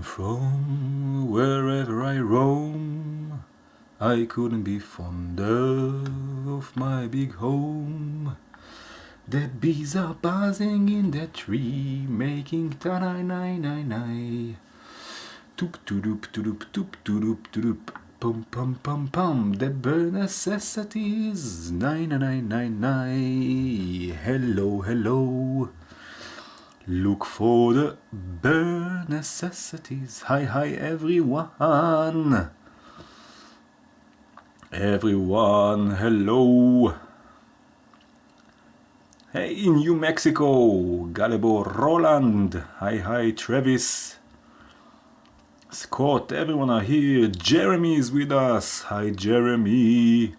From wherever I roam, I couldn't be fonder of my big home. The bees are buzzing in the tree, making ta-nai-nai-nai-nai. Toop-toop-toop, toop-toop-toop, pum pum pum pum. The bare necessities, nai-nai-nai-nai. Hello, hello. Look for the bare necessities. Hi, hi, everyone. Everyone, hello. Hey, in New Mexico, Galebo Roland. Hi, hi, Travis. Scott, everyone are here. Jeremy is with us. Hi, Jeremy.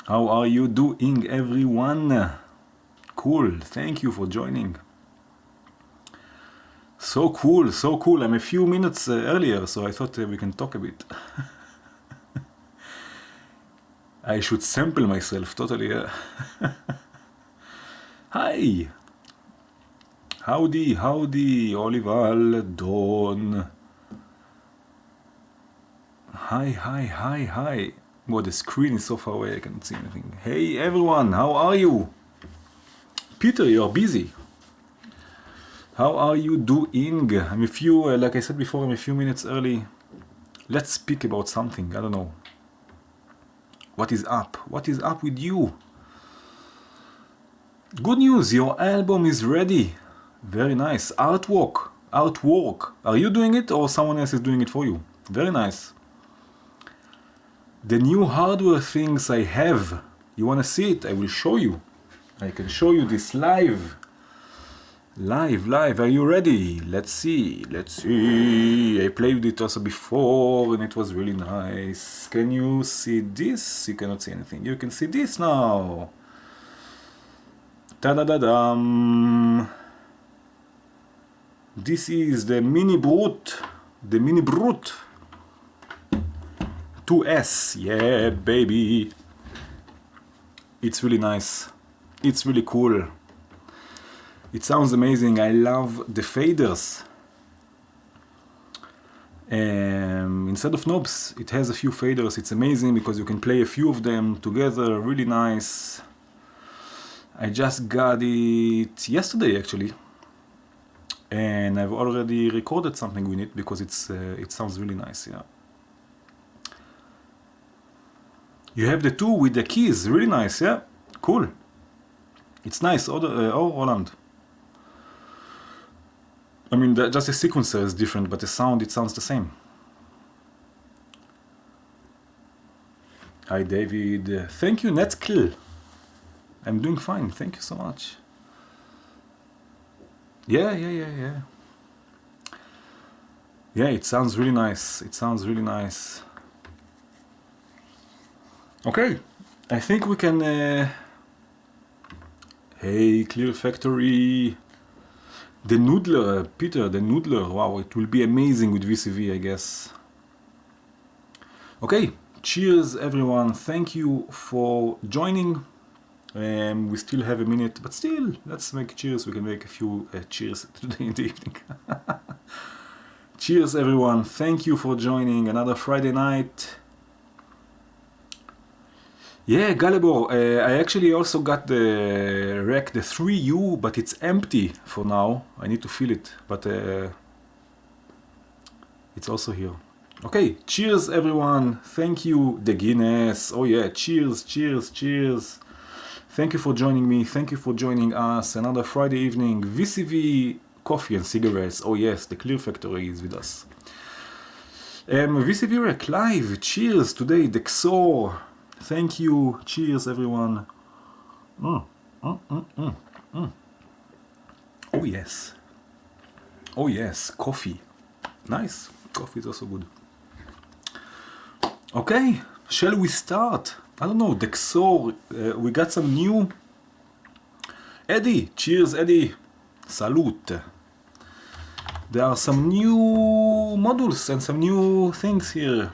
How are you doing, everyone? Cool, thank you for joining. So cool, so cool. I'm a few minutes earlier, so I thought we can talk a bit. I should sample myself, totally. Hi! Howdy, howdy, Olival, Dawn. Hi, hi, hi, hi. Well, the screen is so far away, I can't see anything. Hey, everyone, how are you? Peter, you're busy. How are you doing? I'm a few, like I said before, I'm a few minutes early. Let's speak about something, I don't know. What is up? What is up with you? Good news, your album is ready. Very nice. Artwork. Are you doing it or someone else is doing it for you? Very nice. The new hardware things I have. You want to see it? I will show you. I can show you this live. Live. Are you ready? Let's see. I played with it also before and it was really nice. Can you see this? You cannot see anything. You can see this now. Ta-da-da-dum. This is the MiniBrute. The MiniBrute 2S. Yeah, baby. It's really nice. It's really cool. It sounds amazing. I love the faders. Instead of knobs, it has a few faders. It's amazing because you can play a few of them together. Really nice. I just got it yesterday actually. And I've already recorded something with it because it sounds really nice, yeah. You have the two with the keys. Really nice, yeah. Cool. It's nice. Oh, Roland. I mean, just the sequencer is different, but the sound, it sounds the same. Hi, David. Thank you, Netkill. I'm doing fine. Thank you so much. Yeah. Yeah, it sounds really nice. Okay, I think we can... Hey, Clear Factory. The Noodler, Peter, the Noodler. Wow, it will be amazing with VCV, I guess. Okay, cheers everyone. Thank you for joining. We still have a minute, but still, let's make cheers. We can make a few cheers today in the evening. Cheers everyone. Thank you for joining another Friday night. Yeah, Galibor, I actually also got the rack, the 3U, but it's empty for now. I need to fill it, but it's also here. Okay, cheers everyone. Thank you, the Guinness. Oh yeah, cheers. Thank you for joining me. Thank you for joining us. Another Friday evening. VCV, coffee and cigarettes. Oh yes, the Clear Factory is with us. VCV Rack live. Cheers today, the XOR. Thank you. Cheers, everyone. Oh, yes. Oh, yes. Coffee. Nice. Coffee is also good. Okay. Shall we start? I don't know. The XOR. We got some new... Eddie. Cheers, Eddie. Salute. There are some new modules and some new things here.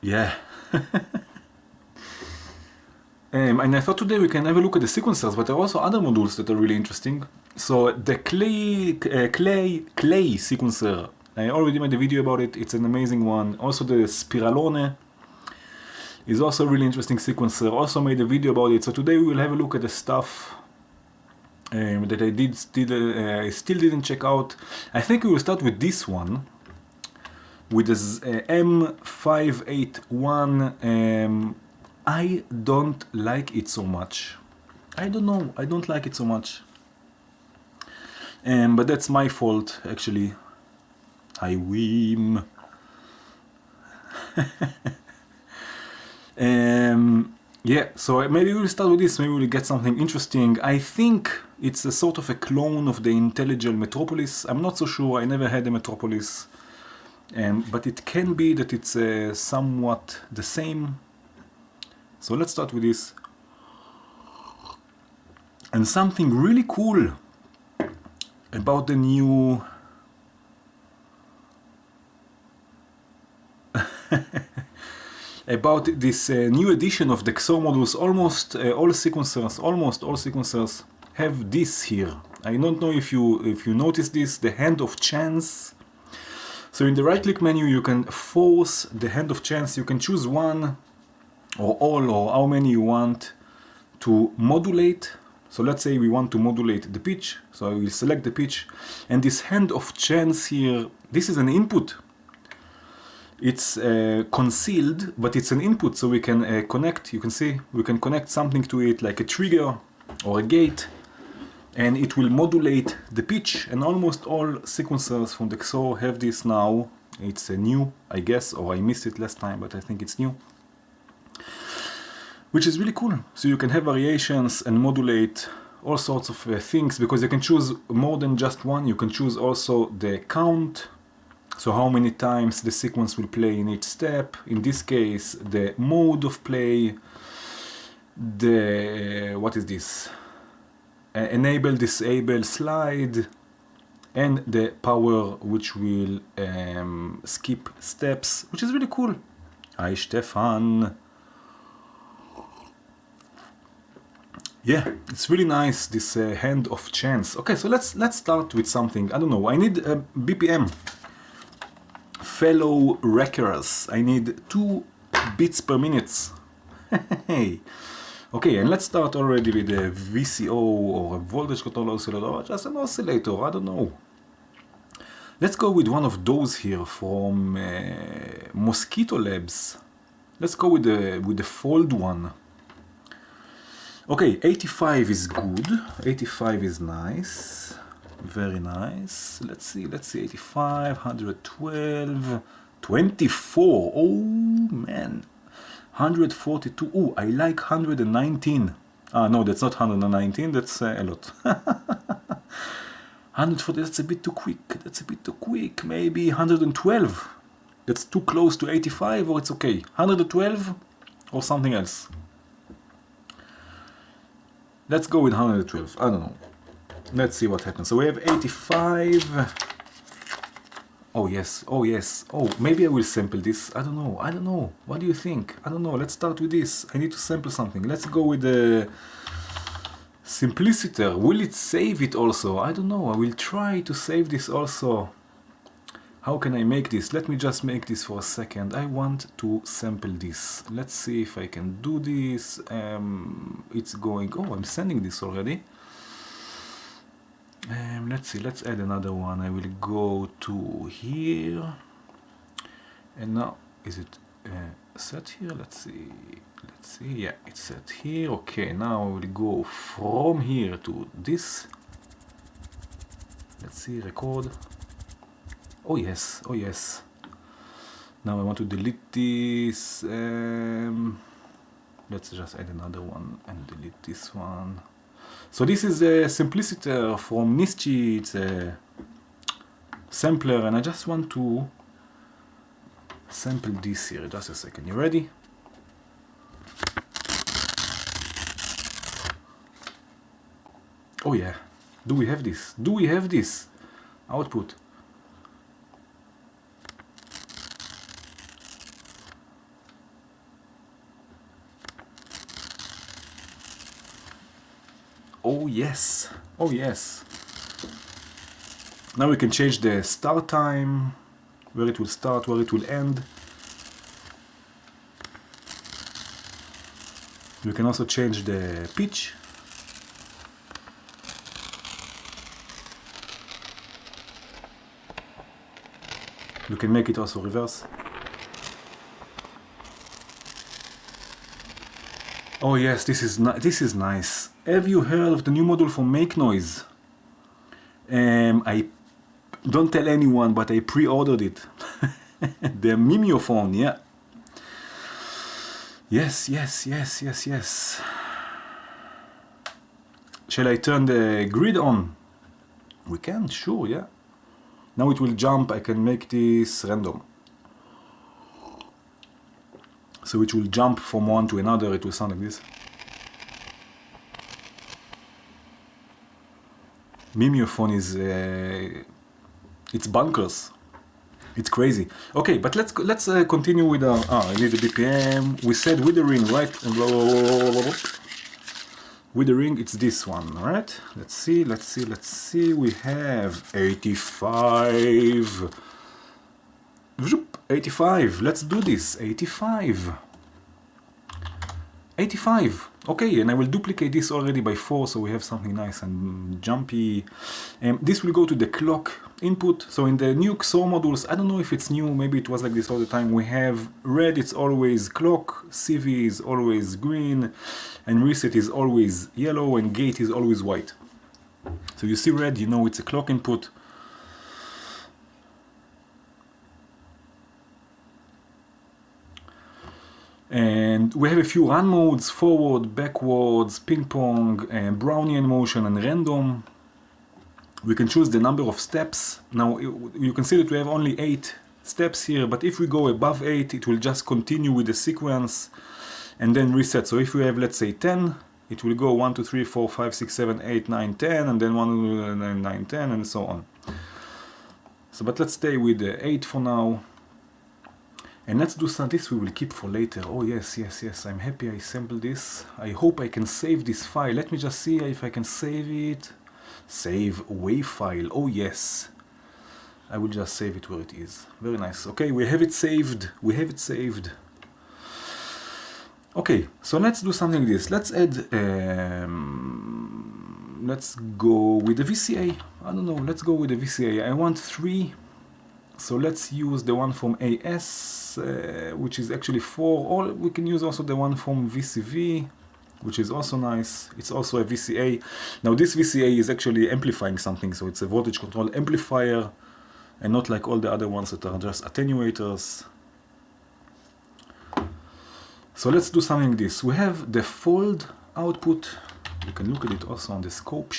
Yeah. And I thought today we can have a look at the sequencers, but there are also other modules that are really interesting. So the clay sequencer, I already made a video about it. It's an amazing one. Also the Spiralone is also a really interesting sequencer. Also made a video about it. So today we will have a look at the stuff that I still didn't check out. I think we will start with this one, with this M581. I don't like it so much. I don't know, I don't like it so much. But that's my fault, actually. I whim. Yeah, so maybe we'll start with this, maybe we'll get something interesting. I think it's a sort of a clone of the Intellijel Metropolis. I'm not so sure, I never had a Metropolis. But it can be that it's somewhat the same. So let's start with this. And something really cool about the new about this new edition of the XOR modules. Almost all sequencers have this here. I don't know if you notice this, the hand of chance. So in the right click menu you can force the hand of chance. You can choose one or all or how many you want to modulate. So let's say we want to modulate the pitch. So I will select the pitch, and this hand of chance here, this is an input. It's concealed, but it's an input, so we can connect. You can see we can connect something to it, like a trigger or a gate, and it will modulate the pitch. And almost all sequencers from the XOR have this now. It's new, I guess, or I missed it last time, but I think it's new, which is really cool. So you can have variations and modulate all sorts of things, because you can choose more than just one. You can choose also the count, so how many times the sequence will play in each step. In this case, the mode of play, the what is this? Enable, disable, slide, and the power, which will skip steps, which is really cool. Hi, Stefan. Yeah, it's really nice, this hand of chance. Okay, so let's start with something. I don't know. I need a BPM. Fellow wreckers. I need 2 beats per minute. Hey. Okay, and let's start already with a VCO or a voltage control oscillator, or just an oscillator. I don't know. Let's go with one of those here from Mosquito Labs. Let's go with the fold one. Okay, 85 is good. 85 is nice. Very nice. Let's see, 85, 112, 24. Oh man. 142. Oh, I like 119. Ah, no, that's not 119. That's a lot. 140. That's a bit too quick. That's a bit too quick. Maybe 112. That's too close to 85, or it's okay. 112 or something else. Let's go with 112. I don't know. Let's see what happens. So we have 85. Oh yes, oh yes. Oh, maybe I will sample this. I don't know. I don't know. What do you think? I don't know. Let's start with this. I need to sample something. Let's go with the Simpliciter. Will it save it also? I don't know. I will try to save this also. How can I make this? Let me just make this for a second. I want to sample this. Let's see if I can do this. It's going... Oh, I'm sending this already. Let's see. Let's add another one. I will go to here. And now, is it set here? Let's see. Let's see. Yeah, it's set here. Okay, now I will go from here to this. Let's see. Record. Oh yes, oh yes. Now I want to delete this. Let's just add another one and delete this one. So this is a Simpliciter from Nischi. It's a sampler, and I just want to sample this here. Just a second. You ready? Oh yeah. Do we have this? Do we have this? Output. Oh yes, oh yes. Now we can change the start time, where it will start, where it will end. We can also change the pitch. We can make it also reverse. Oh yes, this is nice. Have you heard of the new module from Make Noise? I don't tell anyone, but I pre-ordered it. The Mimiophone, yeah. Yes. Shall I turn the grid on? We can, sure, yeah. Now it will jump. I can make this random. So it will jump from one to another. It will sound like this. Mimiophone is it's bonkers. It's crazy. Okay, but let's continue with our. I need the BPM. We said withering, right? Withering, it's this one, right? Let's see. We have 85. 85. Let's do this. 85. Okay, and I will duplicate this already by 4, so we have something nice and jumpy. This will go to the clock input. So in the new XOR modules, I don't know if it's new, maybe it was like this all the time. We have red, it's always clock, CV is always green, and reset is always yellow, and gate is always white. So you see red, you know it's a clock input. And we have a few run modes: forward, backwards, ping pong, Brownian motion, and random. We can choose the number of steps. Now you can see that we have only 8 steps here, but if we go above 8, it will just continue with the sequence and then reset. So if we have, let's say, 10, it will go 1, 2, 3, 4, 5, 6, 7, 8, 9, 10, and then 1, 9, 10, and so on. So, but let's stay with the 8 for now. And let's do some. This we will keep for later. Oh yes. I'm happy I sampled this. I hope I can save this file. Let me just see if I can save it. Save WAV file. Oh yes. I will just save it where it is. Very nice. Okay, we have it saved. Okay, so let's do something like this. Let's add. Let's go with the VCA. I don't know. Let's go with the VCA. I want 3. So let's use the one from AS, which is actually 4, or we can use also the one from VCV, which is also nice. It's also a VCA. Now this VCA is actually amplifying something, so it's a voltage control amplifier, and not like all the other ones that are just attenuators. So let's do something like this. We have the fold output. You can look at it also on the scope,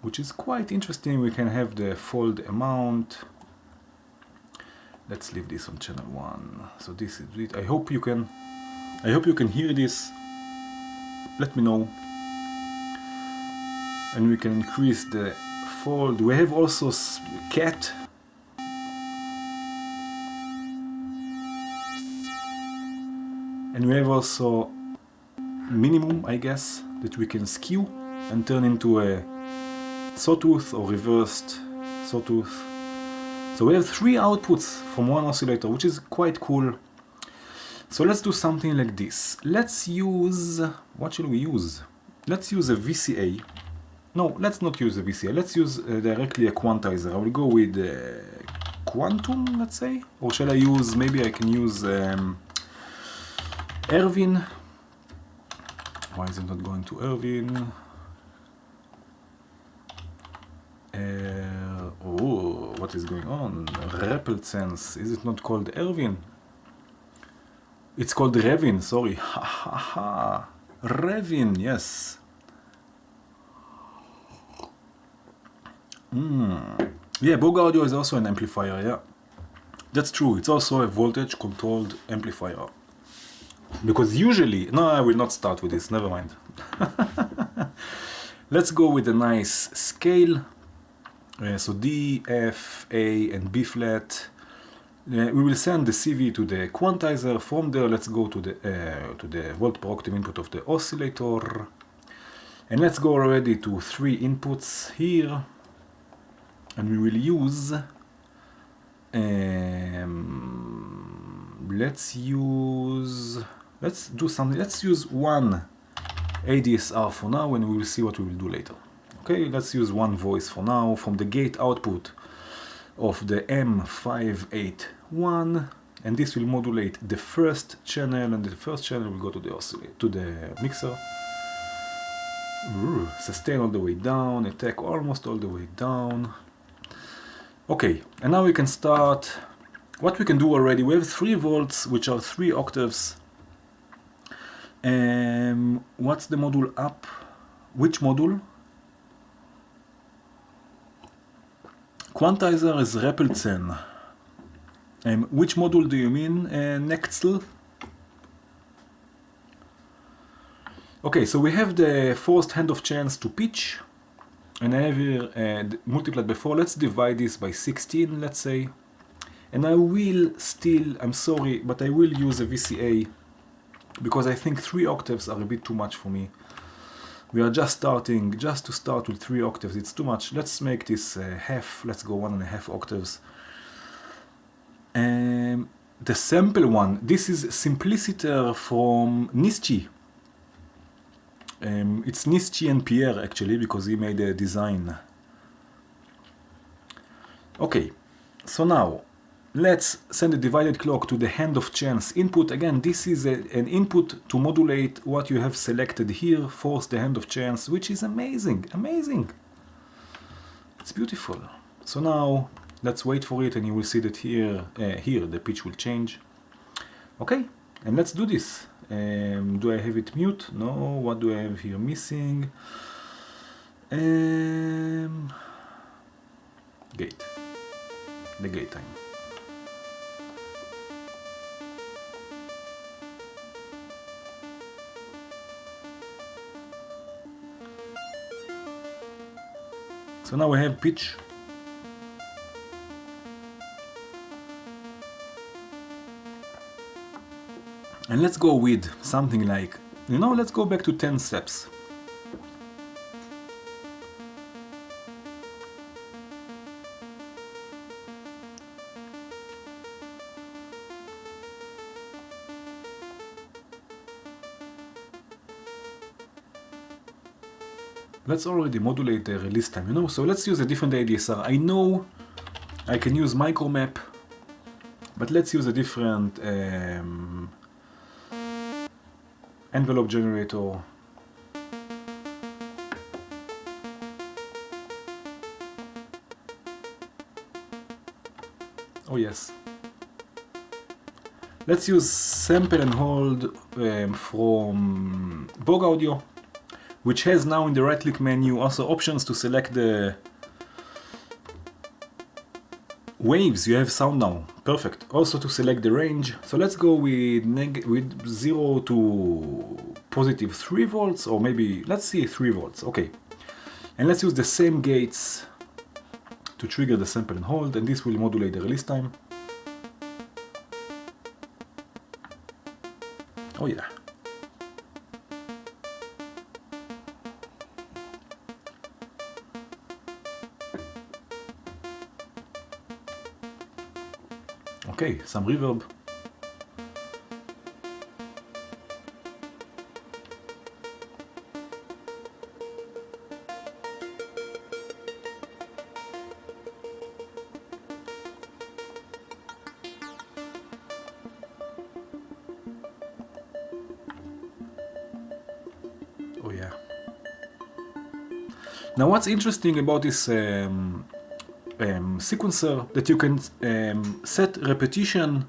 which is quite interesting. We can have the fold amount. Let's leave this on channel 1. So this is it. I hope you can hear this. Let me know. And we can increase the fold. We have also cat. And we have also minimum, I guess, that we can skew and turn into a sawtooth or reversed sawtooth. So we have 3 outputs from one oscillator, which is quite cool. So let's do something like this. Let's use, what shall we use? Let's use a VCA. No, let's not use a VCA. Let's use directly a quantizer. I will go with Quantum, let's say. Or shall I use, maybe I can use Erwin. Why is it not going to Erwin? Oh, what is going on? Repelled sense. Is it not called Erwin? It's called Revin, sorry. Ha ha ha. Revin, yes. Yeah, Boga Audio is also an amplifier, yeah. That's true, it's also a voltage controlled amplifier. Because usually, no, I will not start with this, never mind. Let's go with a nice scale. So D, F, A, and B flat. We will send the CV to the quantizer. From there, let's go to the volt per octave input of the oscillator. And let's go already to 3 inputs here. And we will use, let's do something. Let's use one ADSR for now, and we will see what we will do later. Okay, let's use one voice for now from the gate output of the M581, and this will modulate the first channel, and the first channel will go to the oscillator, to the mixer. Sustain all the way down, attack almost all the way down. Okay, and now we can start. What we can do already, we have 3 volts, which are 3 octaves. What's the module up? Which module? Quantizer is Repelzen. Which module do you mean, Nektar? Okay, so we have the forced hand-off chance to pitch, and I have here multiplied by 4. Let's divide this by 16, let's say. And I will still, I'm sorry, but I will use a VCA, because I think 3 octaves are a bit too much for me. We are just starting, just to start with 3 octaves, it's too much. Let's make this half, let's go 1.5 octaves. The sample one, this is Simpliciter from Nischi. It's Nischi and Pierre actually, because he made a design. Okay, so now let's send a divided clock to the hand-off chance input. Again, this is an input to modulate what you have selected here, force the hand-off chance, which is amazing, amazing. It's beautiful. So now let's wait for it, and you will see that here the pitch will change. Okay, and let's do this. Do I have it mute? No. What do I have here missing? Gate. The gate time. So now we have pitch. And let's go with something like, let's go back to 10 steps. Let's already modulate the release time, so let's use a different ADSR. I know I can use micromap, but let's use a different envelope generator. Oh yes. Let's use sample and hold from Borg Audio, which has now in the right click menu also options to select the waves. You have sound now, perfect. Also to select the range. So let's go with 0 to positive 3 volts, or maybe let's see 3 volts. Okay, and let's use the same gates to trigger the sample and hold, and this will modulate the release time. Oh yeah. Okay, some reverb. Oh yeah. Now what's interesting about this sequencer, that you can set repetition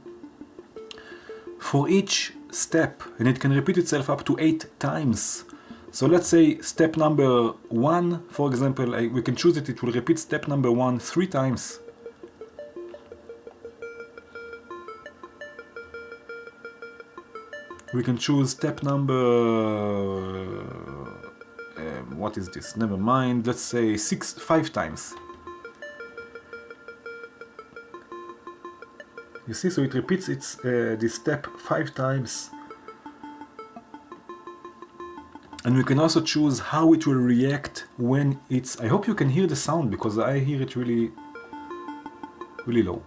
for each step, and it can repeat itself up to 8 times. So let's say step number 1, for example, we can choose it will repeat step number 1 3 times. We can choose step number what is this? Never mind, let's say 5 times. You see, so it repeats this step 5 times. And we can also choose how it will react when it's... I hope you can hear the sound, because I hear it really low.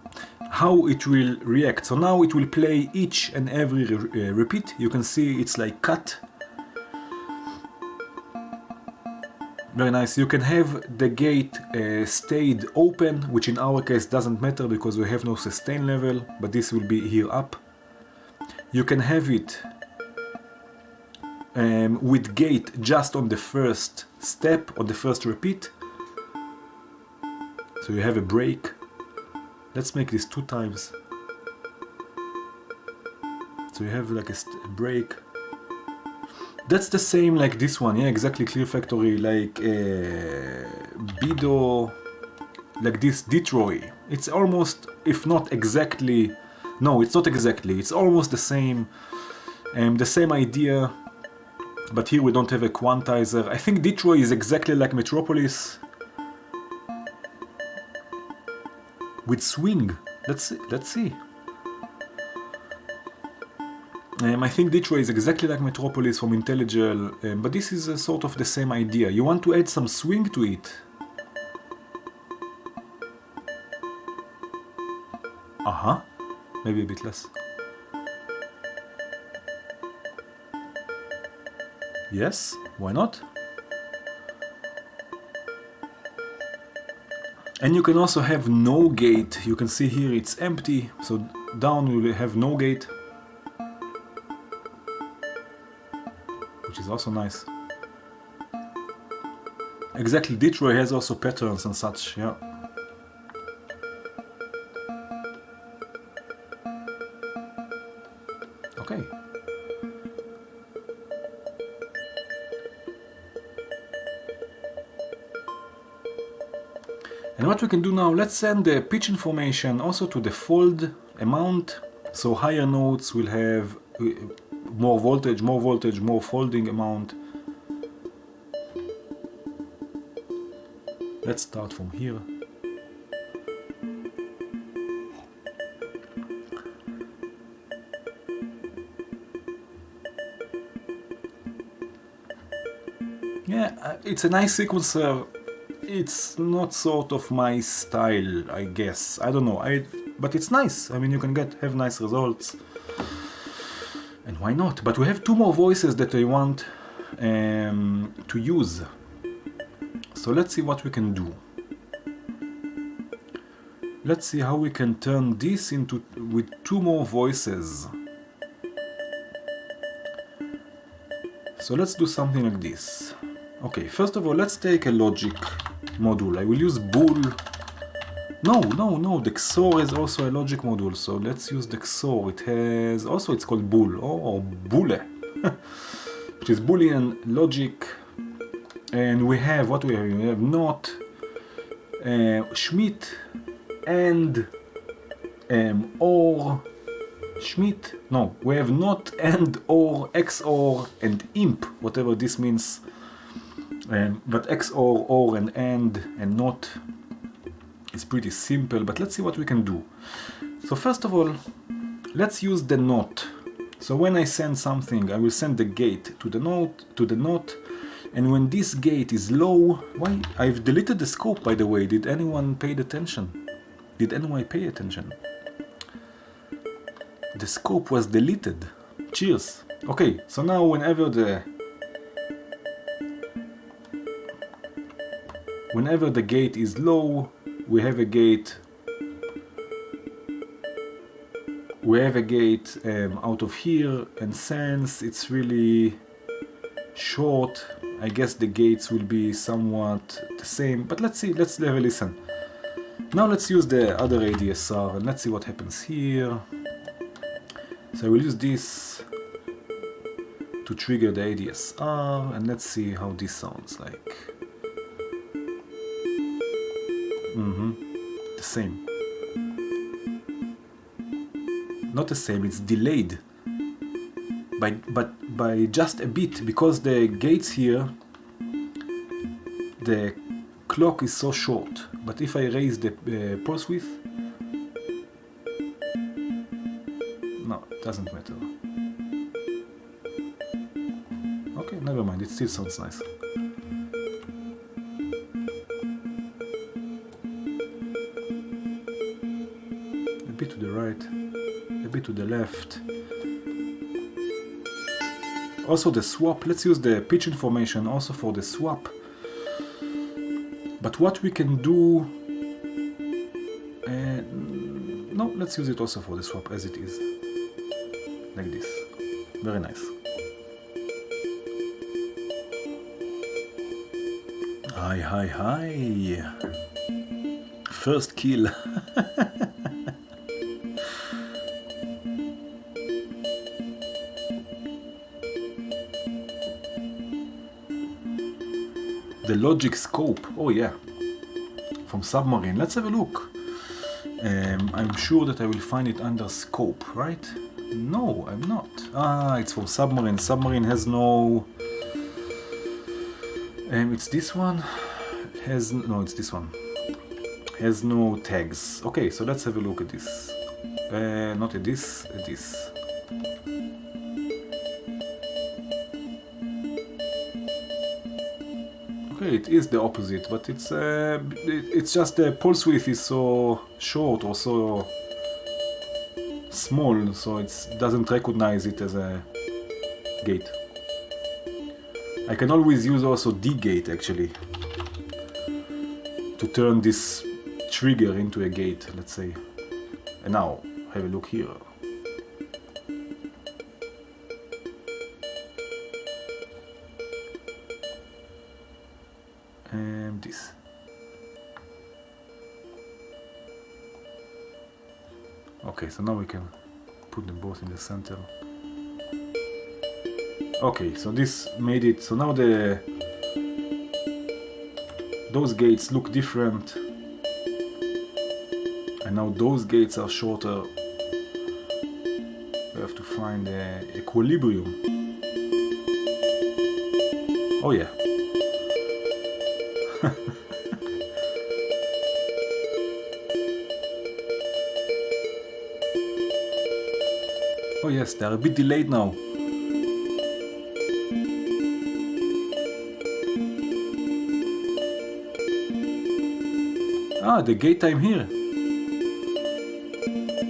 How it will react. So now it will play each and every repeat. You can see it's like cut. Very nice. You can have the gate stayed open, which in our case doesn't matter because we have no sustain level, but this will be here up. You can have it with gate just on the first step, on the first repeat. So you have a break. Let's make this 2 times. So you have like a break. That's the same like this one, yeah, exactly, Clear Factory, like Bido, like this Detroit. It's almost, if not exactly, no, it's not exactly, it's almost the same idea, but here we don't have a quantizer. I think Detroit is exactly like Metropolis, with swing. Let's see. I think Detroit is exactly like Metropolis from Intellijel, but this is sort of the same idea. You want to add some swing to it. Maybe a bit less. Yes, why not? And you can also have no gate. You can see here it's empty, so down you will have no gate. Which is also nice. Exactly, Detroit has also patterns and such, yeah. Okay. And what we can do now, let's send the pitch information also to the fold amount, so higher notes will have more voltage, more folding amount. Let's start from here. Yeah, it's a nice sequencer. It's not sort of my style, I guess. I don't know. But it's nice. I mean, you can have nice results. And why not? But we have 2 more voices that I want to use. So let's see what we can do. Let's see how we can turn this into with 2 more voices. So let's do something like this. Okay, first of all, let's take a logic module. I will use bool. No, the XOR is also a logic module, so let's use the XOR. It has, also it's called bool, or boole, which is Boolean logic. And we have, what we have? We have not, Schmidt, and, or, Schmidt, no, we have not, and, or, XOR, and imp, whatever this means. But XOR, or, and not is pretty simple, but let's see what we can do. So first of all, let's use the not. So when I send something, I will send the gate to the not, and when this gate is low, why? I've deleted the scope, by the way. Did anyone pay attention? Did anyone pay attention? The scope was deleted. Cheers. Okay, so now whenever the gate is low, we have a gate. Out of here, and since it's really short, I guess the gates will be somewhat the same. But let's see. Let's have a listen. Now let's use the other ADSR and let's see what happens here. So I will use this to trigger the ADSR, and let's see how this sounds like. The same. Not the same, it's delayed by just a bit, because the gates here, the clock is so short. But if I raise the pulse width, doesn't matter. Okay, never mind, it still sounds nice. A bit to the right, a bit to the left. Also the swap, let's use the pitch information also for the swap. But what we can do... no, let's use it also for the swap as it is. Like this. Very nice. Hi, hi, hi. First kill. The logic scope. Oh yeah. From Submarine. Let's have a look. I'm sure that I will find it under scope, right? No, I'm not. Ah, it's from Submarine. Submarine has no... it's this one. Has no, it's this one. Has no tags. Okay, so let's have a look at this. Not at this, at this. Okay, it is the opposite, but it's just the pulse width is so short or so small, so it doesn't recognize it as a gate. I can always use also D gate actually to turn this trigger into a gate, let's say. And now have a look here. And this. Okay, so now we can put them both in the center. Okay, so this made it, so now those gates look different, and now those gates are shorter. We have to find the equilibrium. Oh yeah. Oh yes, they're a bit delayed now. Ah, the gate time here.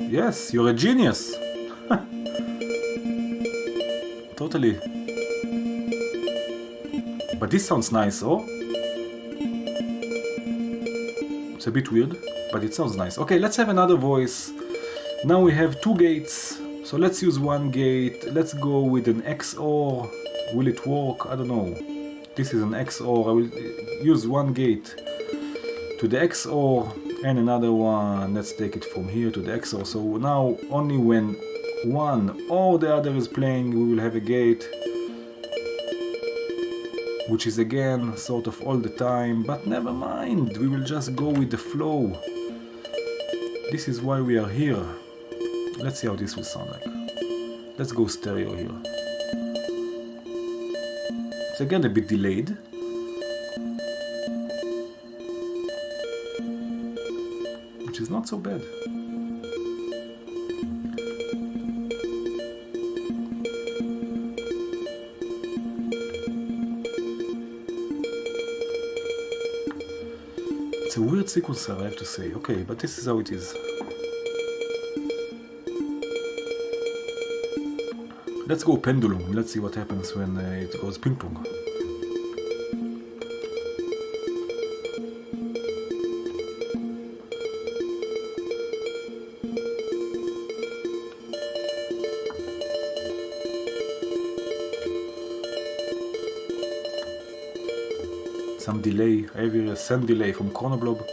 Yes, you're a genius. Totally. But this sounds nice, oh? It's a bit weird, but it sounds nice. Okay, let's have another voice. Now we have two gates, so let's use one gate. Let's go with an XOR. Will it work? I don't know. This is an XOR. I will use one gate to the XOR and another one. Let's take it from here to the XOR. So now only when one or the other is playing, we will have a gate, which is again sort of all the time, but never mind, we will just go with the flow. This is why we are here. Let's see how this will sound like. Let's go stereo here. It's again a bit delayed. Which is not so bad. It's a weird sequencer, I have to say. Okay, but this is how it is. Let's go pendulum. Let's see what happens when it goes ping pong. Some delay, I have here a send delay from Chronoblob.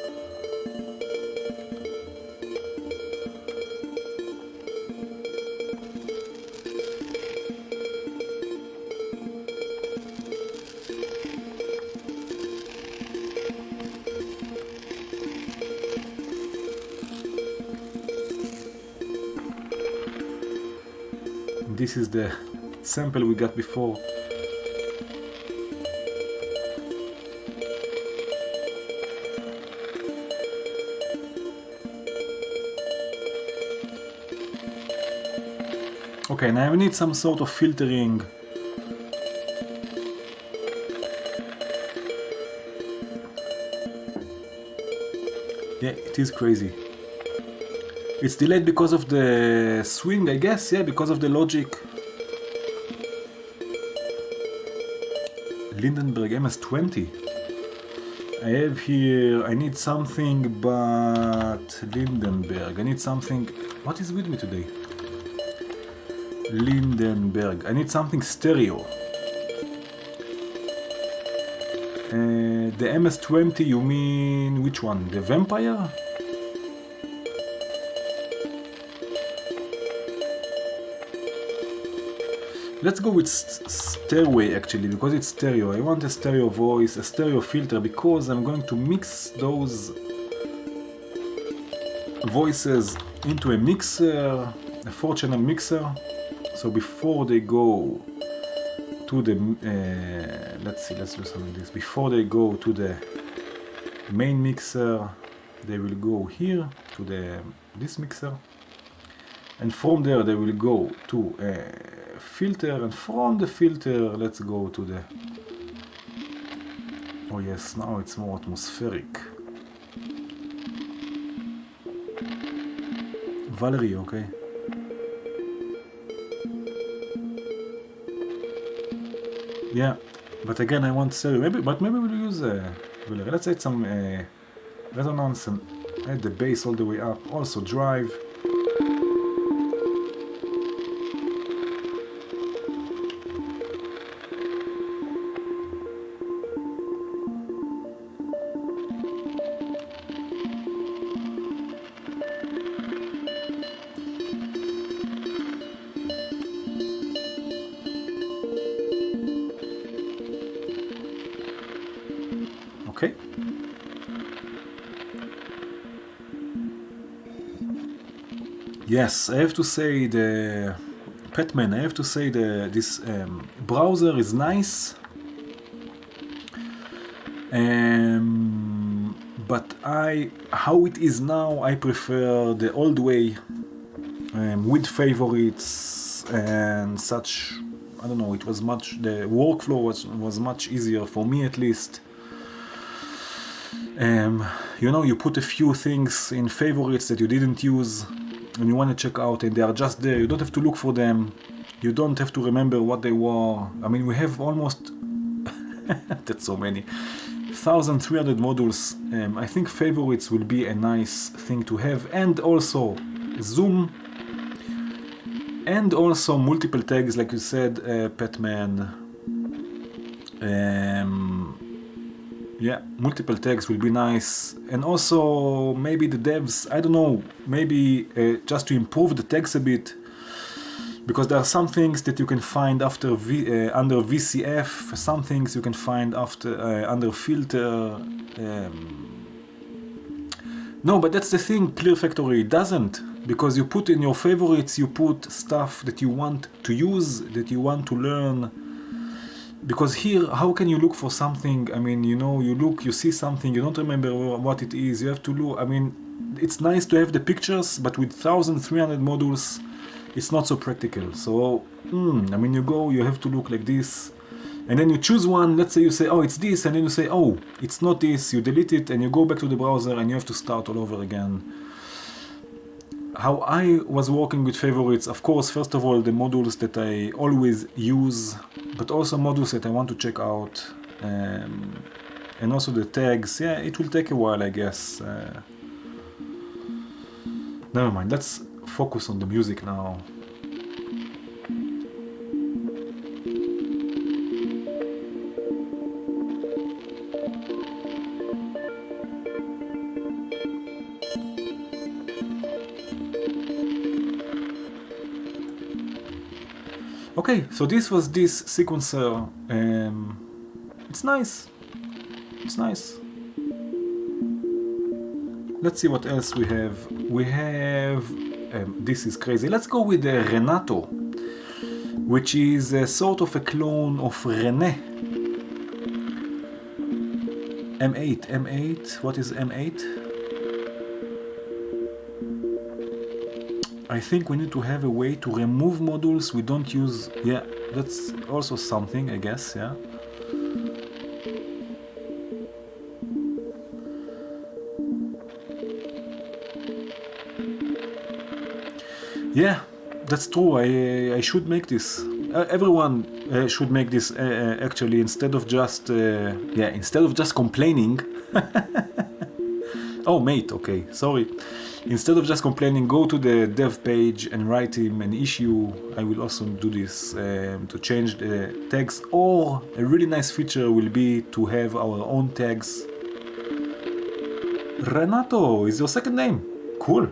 This is the sample we got before. Okay, now we need some sort of filtering. Yeah, it is crazy. It's delayed because of the swing, I guess, yeah, because of the logic. Lindenberg MS-20. I have here, I need something but Lindenberg. I need something, what is with me today? Lindenberg. I need something stereo. The MS-20, you mean which one? The Vampire? Let's go with Stairway actually, because it's stereo. I want a stereo voice, a stereo filter, because I'm going to mix those voices into a mixer, a 4-channel mixer. So before they go to the, let's do something like this. Before they go to the main mixer, they will go here to this mixer, and from there they will go to filter, and from the filter let's go to the, oh yes, now it's more atmospheric. Valerie, okay. Yeah, but again I want stereo, but maybe we'll use Valerie. Let's add some resonance and add the bass all the way up, also drive. Okay. Yes, I have to say the Petman, I have to say this browser is nice, but how it is now, I prefer the old way, with favorites and such. I don't know, it was the workflow was much easier for me at least. You know, you put a few things in favorites that you didn't use and you want to check out, and they are just there. You don't have to look for them. You don't have to remember what they were. I mean, we have almost that's so many 1,300 modules. I think favorites will be a nice thing to have, and also zoom, and also multiple tags, like you said, Petman. Yeah, multiple tags will be nice, and also maybe the devs, I don't know, maybe just to improve the tags a bit, because there are some things that you can find after under VCF, some things you can find after under filter. No, but that's the thing, Clear Factory doesn't, because you put in your favorites, you put stuff that you want to use, that you want to learn. Because here, how can you look for something? I mean, you know, you see something, you don't remember what it is, you have to look. I mean, it's nice to have the pictures, but with 1,300 modules, it's not so practical. So, I mean, you have to look like this, and then you choose one. Let's say you say, oh, it's this, and then you say, oh, it's not this, you delete it, and you go back to the browser, and you have to start all over again. How I was working with favorites, of course, first of all, the modules that I always use, but also modules that I want to check out, and also the tags. Yeah, it will take a while, I guess. Never mind, let's focus on the music now. Okay, so this was this sequencer. It's nice. It's nice. Let's see what else we have. We have... this is crazy. Let's go with the Renato, which is a sort of a clone of René. M8. What is M8? I think we need to have a way to remove modules we don't use. Yeah, that's also something, I guess, yeah. Yeah, that's true. I should make this. Everyone should make this actually, instead of just complaining. Oh, mate, okay, sorry. Instead of just complaining, go to the dev page and write him an issue. I will also do this to change the tags. Or a really nice feature will be to have our own tags. Renato is your second name. Cool.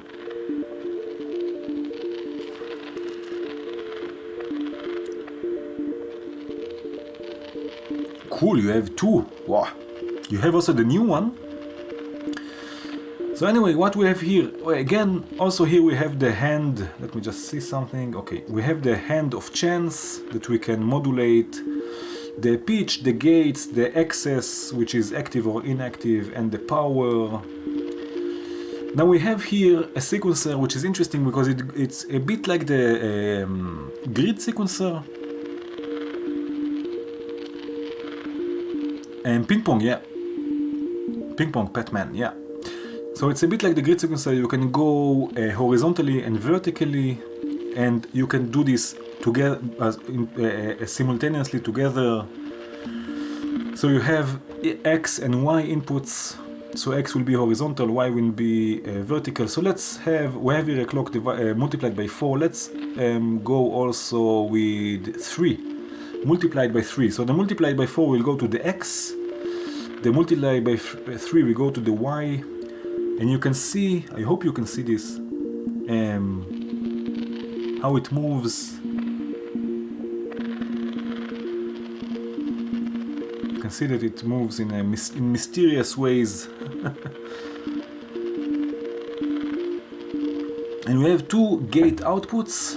Cool, you have two. Wow. You have also the new one. So anyway, what we have here, again, also here we have the hand. Let me just see something. Okay, we have the hand of chance that we can modulate. The pitch, the gates, the access, which is active or inactive, and the power. Now we have here a sequencer which is interesting because it's a bit like the grid sequencer. And ping pong, yeah. Ping pong, Batman, yeah. So it's a bit like the grid sequencer. You can go horizontally and vertically, and you can do this together simultaneously together. So you have X and Y inputs. So X will be horizontal, Y will be vertical. So let's have, we have here a clock multiplied by 4. Let's go also with 3. Multiplied by 3. So the multiplied by 4 will go to the X. The multiplied by 3 will go to the Y. And you can see, I hope you can see this, how it moves. You can see that it moves in mysterious ways. And we have 2 gate outputs,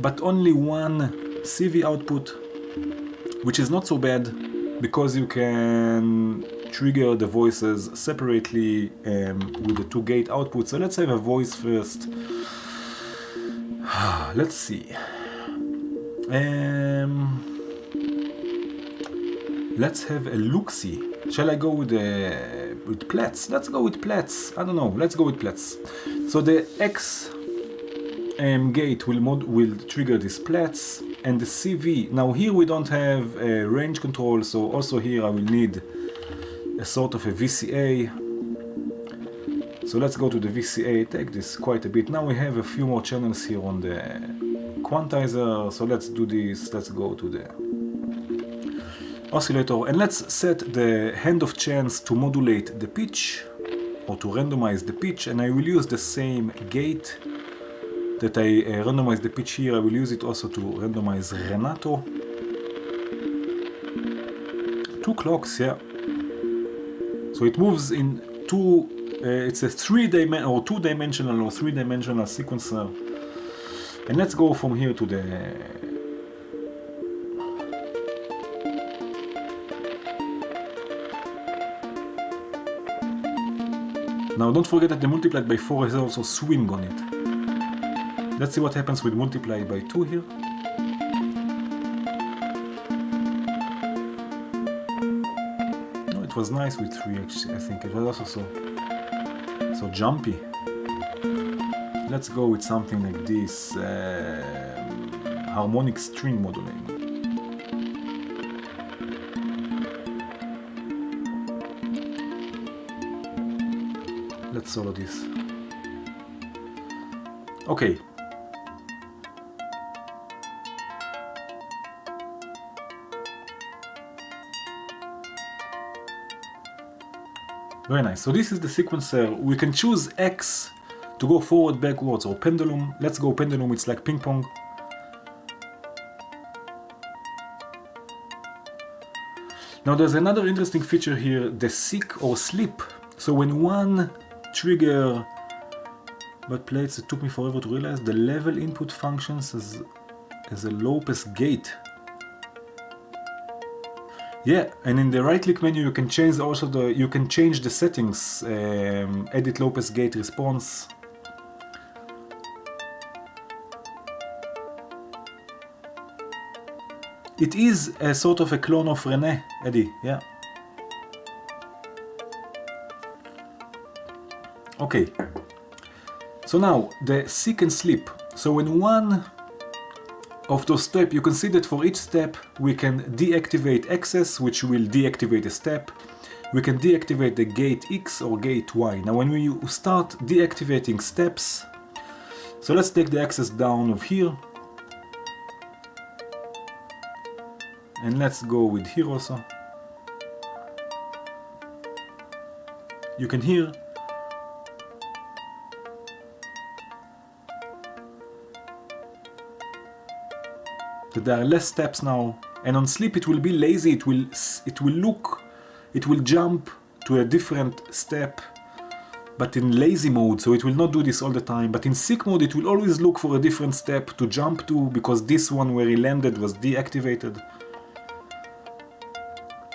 but only one CV output, which is not so bad, because you can trigger the voices separately with the 2 gate outputs. So let's have a voice first. Let's see. Let's have a look-see. Shall I go with plats? Let's go with plats. I don't know. Let's go with plats. So the X gate will trigger these plats, and the CV. Now here we don't have a range control, so also here I will need a sort of a VCA. So let's go to the VCA, take this quite a bit. Now we have a few more channels here on the quantizer, so let's do this. Let's go to the oscillator and let's set the hand of chance to modulate the pitch or to randomize the pitch, and I will use the same gate that I randomize the pitch here. I will use it also to randomize Renato. 2 clocks, yeah. So it moves in 2, it's a 3-dimensional or 2-dimensional or 3-dimensional sequencer. And let's go from here to the... Now don't forget that the multiplied by 4 has also swing on it. Let's see what happens with multiplied by 2 here. It was nice with 3 actually, I think. It was also so jumpy. Let's go with something like this, harmonic string modulating. Let's solo this. Okay. Very nice. So this is the sequencer. We can choose X to go forward, backwards, or pendulum. Let's go pendulum. It's like ping pong. Now there's another interesting feature here, the seek or slip. So when one trigger, but plates, it took me forever to realize the level input functions as a low pass gate. Yeah, and in the right-click menu you can change also the settings, edit low pass gate response. It is a sort of a clone of René, Eddie, yeah. Okay, so now the seek and slip. So when one of those steps, you can see that for each step we can deactivate access, which will deactivate a step. We can deactivate the gate X or gate Y. Now when we start deactivating steps, so let's take the access down of here. And let's go with here also. You can hear that there are less steps now, and on sleep it will be lazy, it will jump to a different step, but in lazy mode, so it will not do this all the time. But in seek mode it will always look for a different step to jump to, because this one where he landed was deactivated.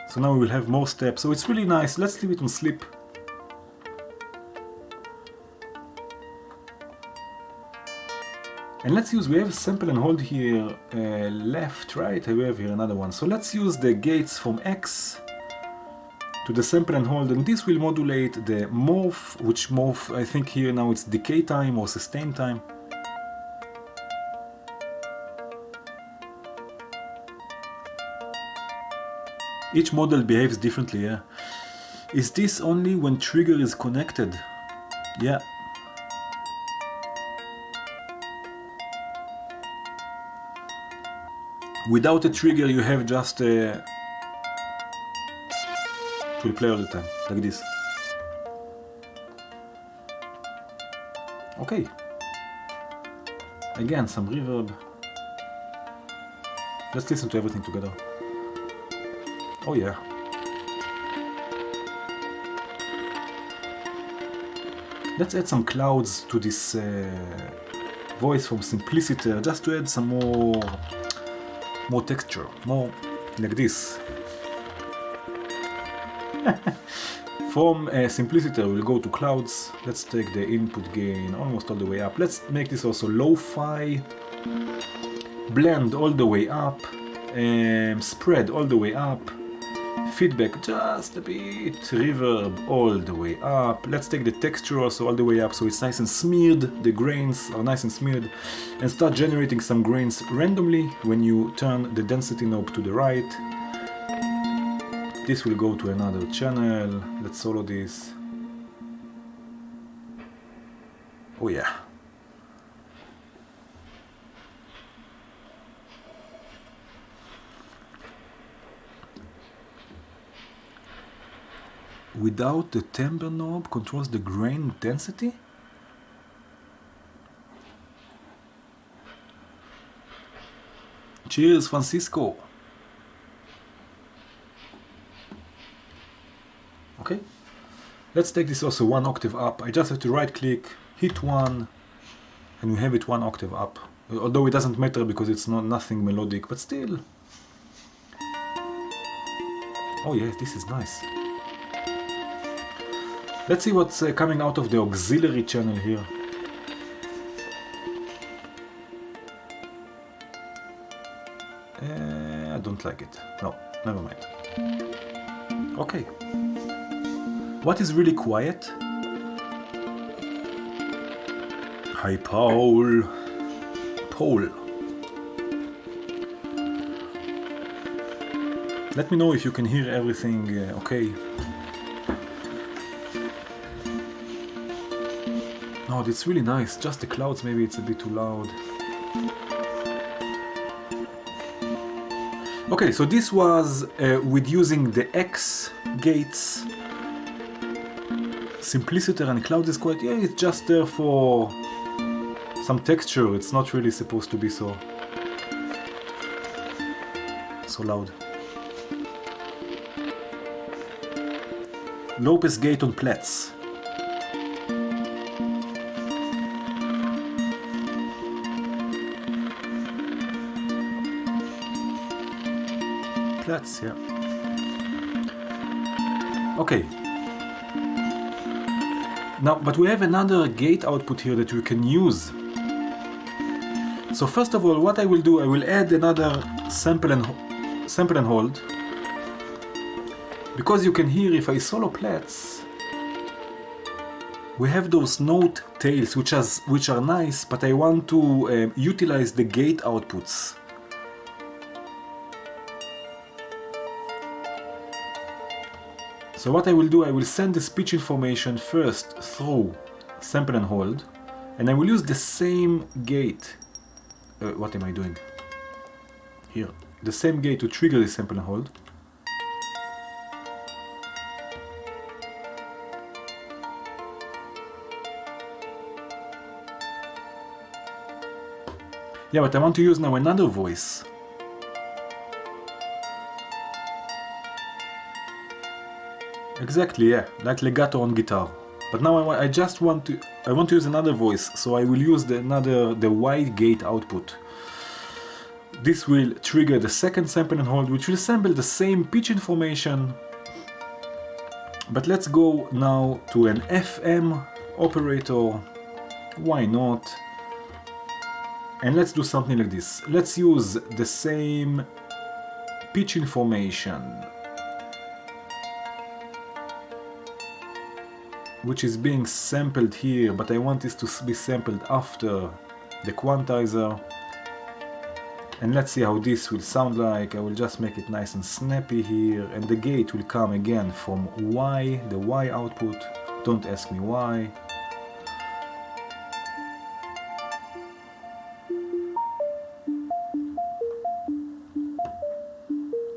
So now we will have more steps, so it's really nice. Let's leave it on sleep. And let's use, we have sample and hold here, left, right, we have here another one. So let's use the gates from X to the sample and hold, and this will modulate the morph, which morph, I think here now it's decay time or sustain time. Each model behaves differently, yeah. Is this only when trigger is connected? Yeah. Without a trigger you have just it will play all the time, like this. Okay. Again, some reverb. Let's listen to everything together. Oh yeah. Let's add some clouds to this voice from Simpliciter, just to add some more texture, more like this. From Simpliciter we'll go to clouds. Let's take the input gain almost all the way up. Let's make this also lo-fi, blend all the way up, spread all the way up, feedback just a bit, reverb all the way up. Let's take the texture also all the way up so it's nice and smeared, the grains are nice and smeared, and start generating some grains randomly when you turn the density knob to the right. This will go to another channel. Let's solo this. Oh yeah. Without the timbre knob controls the grain density? Cheers, Francisco. Okay, let's take this also one octave up. I just have to right click, hit one, and we have it one octave up. Although it doesn't matter because it's not nothing melodic, but still. Oh yes, this is nice. Let's see what's coming out of the auxiliary channel here. I don't like it. No, never mind. Okay. What is really quiet? Hi, Paul. Paul. Let me know if you can hear everything okay. No, it's really nice. Just the clouds, maybe it's a bit too loud. Okay, so this was with using the X gates. Simpliciter and cloud is quite, yeah, it's just there for some texture. It's not really supposed to be so loud. Lopez gate on Platts. Platts, yeah. Okay. Now, but we have another gate output here that we can use. So first of all, what I will do, I will add another sample and sample and hold. Because you can hear if I solo plats, we have those note tails which are nice, but I want to utilize the gate outputs. So what I will do, I will send this pitch information first through sample and hold, and I will use the same gate. What am I doing? Here. The same gate to trigger the sample and hold. Yeah, but I want to use now another voice. Exactly, yeah, like legato on guitar. But now I want to use another voice, so I will use the wide gate output. This will trigger the second sample and hold, which will sample the same pitch information. But let's go now to an FM operator. Why not? And let's do something like this. Let's use the same pitch information, which is being sampled here, but I want this to be sampled after the quantizer. And let's see how this will sound like. I will just make it nice and snappy here, and the gate will come again from Y, the Y output. Don't ask me why.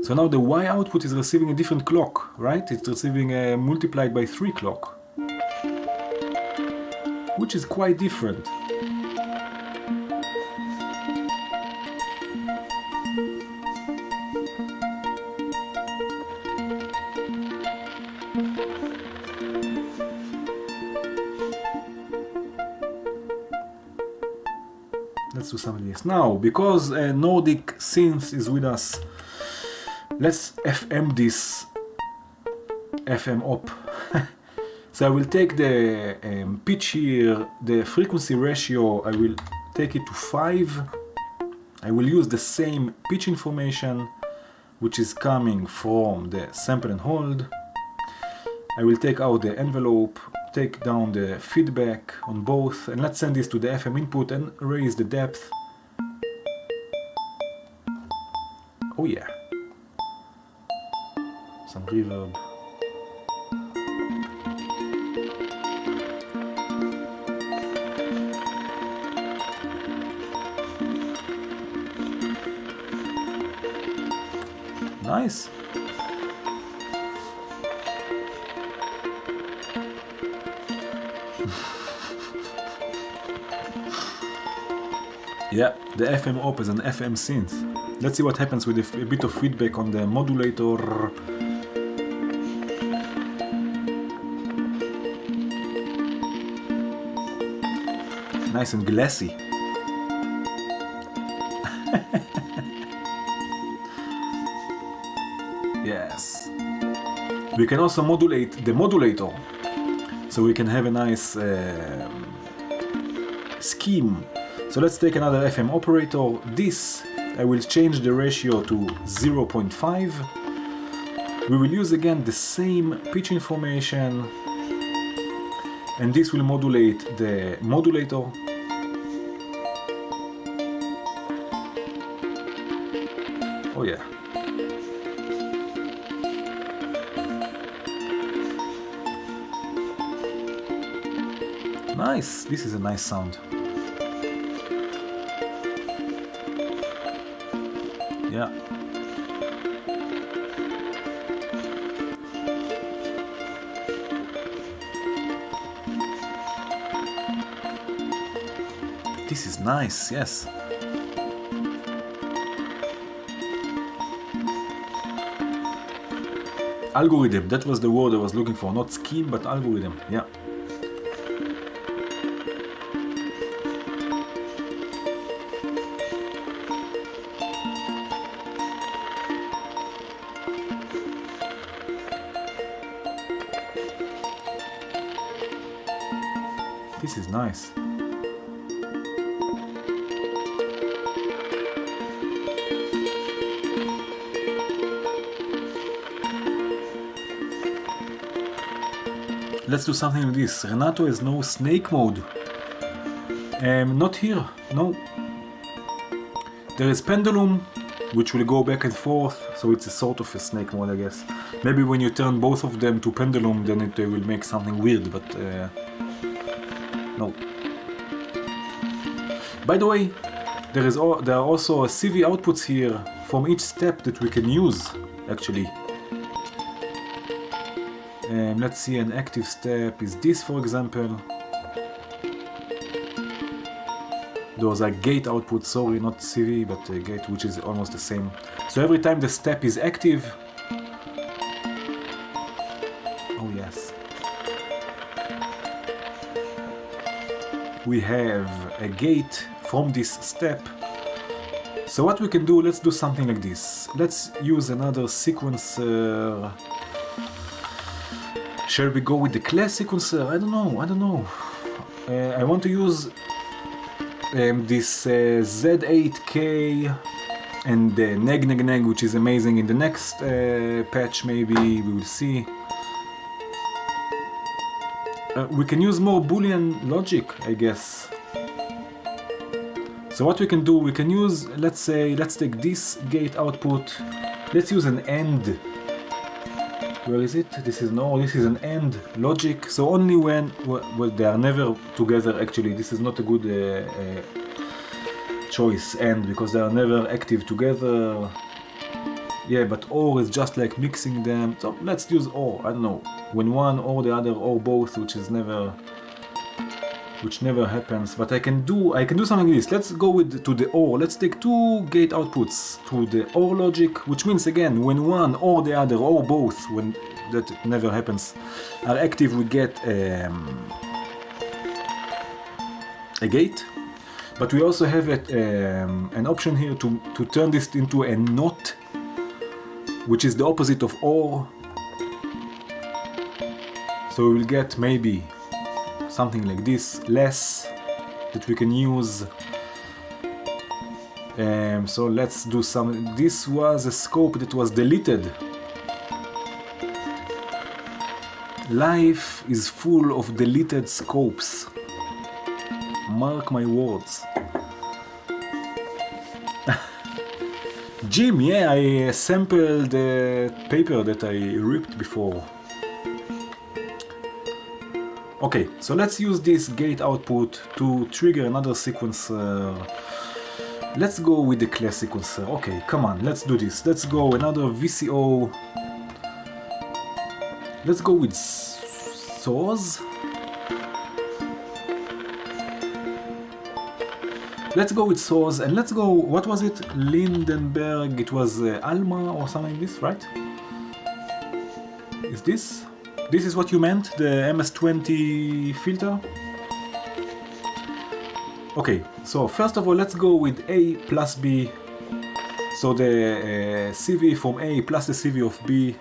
So now the Y output is receiving a different clock, right? It's receiving a multiplied by 3 clock, which is quite different. Let's do something like this. Now, because Nordic Synth is with us, let's FM this FM op. So I will take the pitch here, the frequency ratio, I will take it to 5. I will use the same pitch information which is coming from the sample and hold. I will take out the envelope, take down the feedback on both, and let's send this to the FM input and raise the depth. Oh yeah. Some reverb. Nice. Yeah, the FM op is an FM synth. Let's see what happens with a bit of feedback on the modulator. Nice and glassy. Yes. We can also modulate the modulator, so we can have a nice scheme. So let's take another FM operator. This, I will change the ratio to 0.5. We will use again the same pitch information, and this will modulate the modulator. Oh yeah. Nice, this is a nice sound. Yeah. This is nice, yes. Algorithm, that was the word I was looking for, not scheme, but algorithm, yeah. This is nice. Let's do something like this. Renato has no snake mode. Not here, no. There is pendulum, which will go back and forth, so it's a sort of a snake mode, I guess. Maybe when you turn both of them to pendulum, then it will make something weird, but no. By the way, there are also CV outputs here from each step that we can use, actually. Let's see, an active step is this, for example. Those are gate outputs, sorry, not CV, but gate, which is almost the same. So every time the step is active, oh yes, we have a gate from this step. So what we can do, let's do something like this. Let's use another sequencer. Shall we go with the class sequencer? I don't know. I want to use this Z8K and the neg, which is amazing. In the next patch, maybe we will see. We can use more Boolean logic, I guess. So what we can do, we can use, let's take this gate output. Let's use an AND. Where is it? This is an AND logic. So only when, well, they are never together actually. This is not a good choice, AND, because they are never active together. Yeah, but OR is just like mixing them. So let's use OR, I don't know. When one or the other or both, which never happens. But I can do something like this. Let's go to the OR. Let's take two gate outputs to the OR logic, which means again, when one or the other or both, when that never happens, are active, we get a gate. But we also have an option here to turn this into a NOT, which is the opposite of OR. So we will get maybe something like this, less, that we can use. So let's do some. This was a scope that was deleted. Life is full of deleted scopes. Mark my words. Jim, yeah, I sampled the paper that I ripped before. Okay, so let's use this gate output to trigger another sequencer. Let's go with the class sequencer. Okay, come on, let's do this. Let's go another VCO. Let's go with saws. Let's go with saws, and let's go, what was it? Lindenberg, it was Alma or something like this, right? Is this? This is what you meant, the MS-20 filter? Okay, so first of all, let's go with A plus B. So the CV from A plus the CV of B.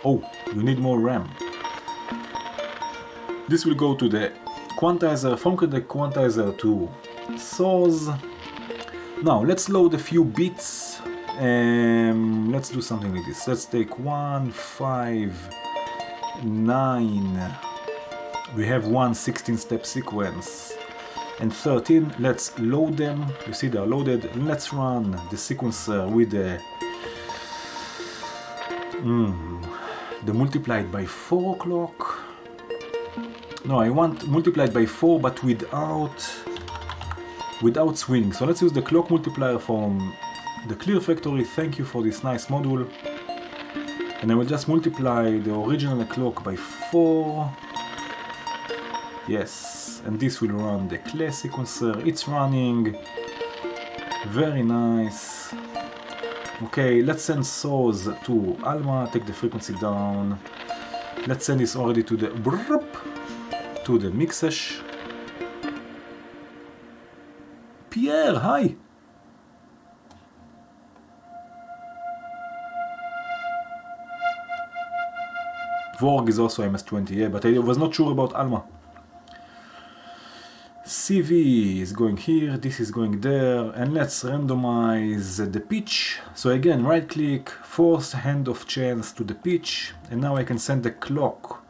Oh, you need more RAM. This will go to the quantizer, from the quantizer to source. Now let's load a few bits. Let's do something like this. Let's take 1, 5, 9. We have one 16-step sequence. And 13, let's load them. You see they are loaded. Let's run the sequencer with the multiplied by 4 clock. No, I want multiplied by 4, but without swing. So let's use the clock multiplier from the Clear Factory. Thank you for this nice module. And I will just multiply the original clock by 4. Yes, and this will run the class sequencer. It's running. Very nice. Okay, let's send source to Alma, take the frequency down. Let's send this already to the mixage. Pierre, hi! Vorg is also MS-20, yeah, but I was not sure about Alma. CV is going here, this is going there, and let's randomize the pitch. So again, right click, force hand of chance to the pitch, and now I can send the clock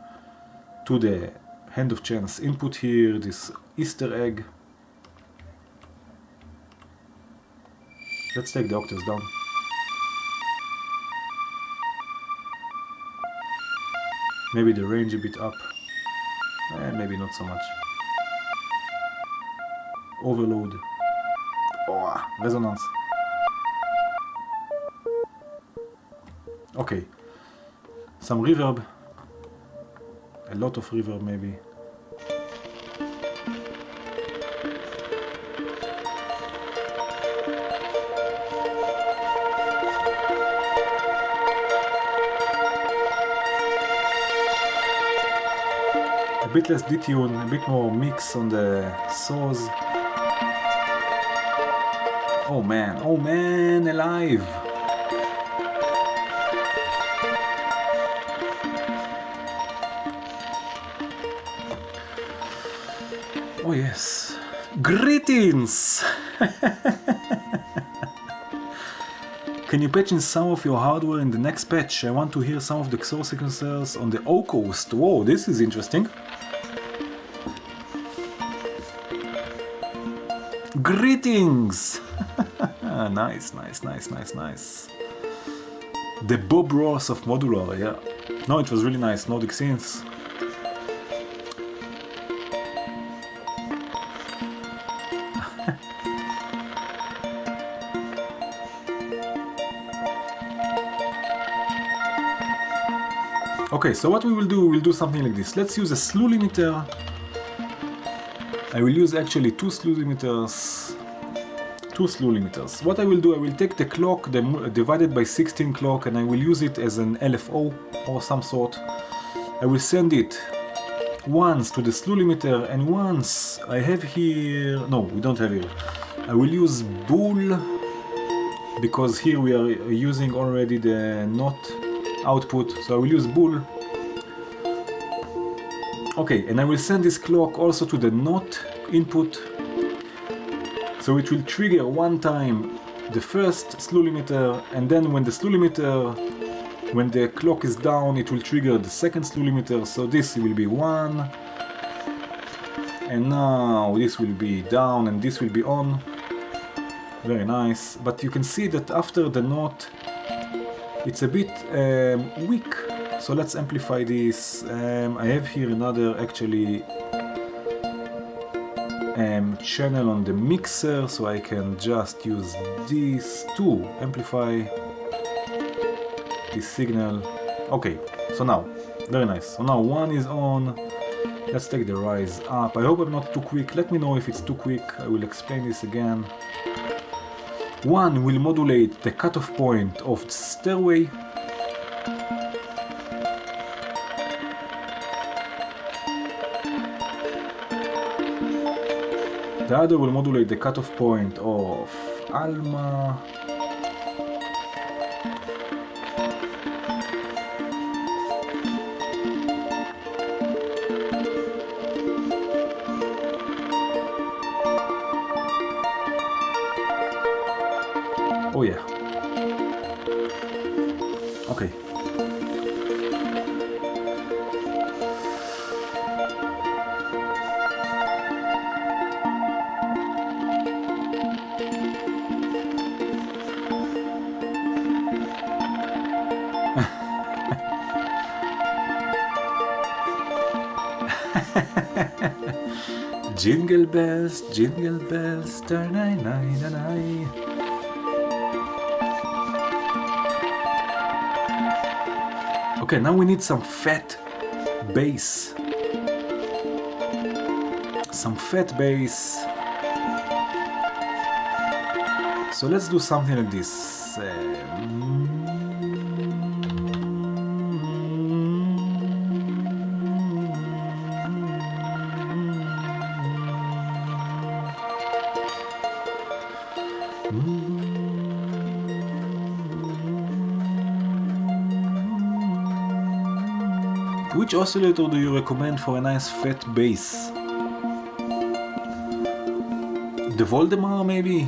to the hand of chance input here, this Easter egg. Let's take the octaves down. Maybe the range a bit up, maybe not so much. Overload. Oh, resonance. Okay. Some reverb. A lot of reverb maybe. A bit less detune, a bit more mix on the saws. Oh man, alive! Oh yes, greetings! Can you patch in some of your hardware in the next patch? I want to hear some of the XOR sequencers on the O coast. Whoa, this is interesting. Greetings! Nice. The Bob Ross of Modular, yeah. No, it was really nice, Nordic synths. Okay, so what we will do, we'll do something like this. Let's use a slew limiter. I will use actually two slew limiters. What I will do, I will take the clock divided by 16 clock and I will use it as an LFO or some sort. I will send it once to the slew limiter and once I have here... No, we don't have here. I will use bool because here we are using already the not output, so I will use bool. Okay, and I will send this clock also to the not input, so it will trigger one time the first slew limiter, and then when the slew limiter, when the clock is down, it will trigger the second slew limiter, so this will be 1, and now this will be down and this will be on. Very nice, but you can see that after the not it's a bit weak, so let's amplify this. I have here another actually channel on the mixer, so I can just use this to amplify this signal. Okay, so now, very nice. So now 1 is on. Let's take the rise up. I hope I'm not too quick. Let me know if it's too quick. I will explain this again. 1 will modulate the cutoff point of the stairway. The other will modulate the cutoff point of Alma. Oh yeah. Okay. Jingle bells, ta-nai-nai-nai-nai. Okay, now we need some fat bass. Some fat bass. So let's do something like this. Which oscillator do you recommend for a nice fat bass? The Voldemar maybe?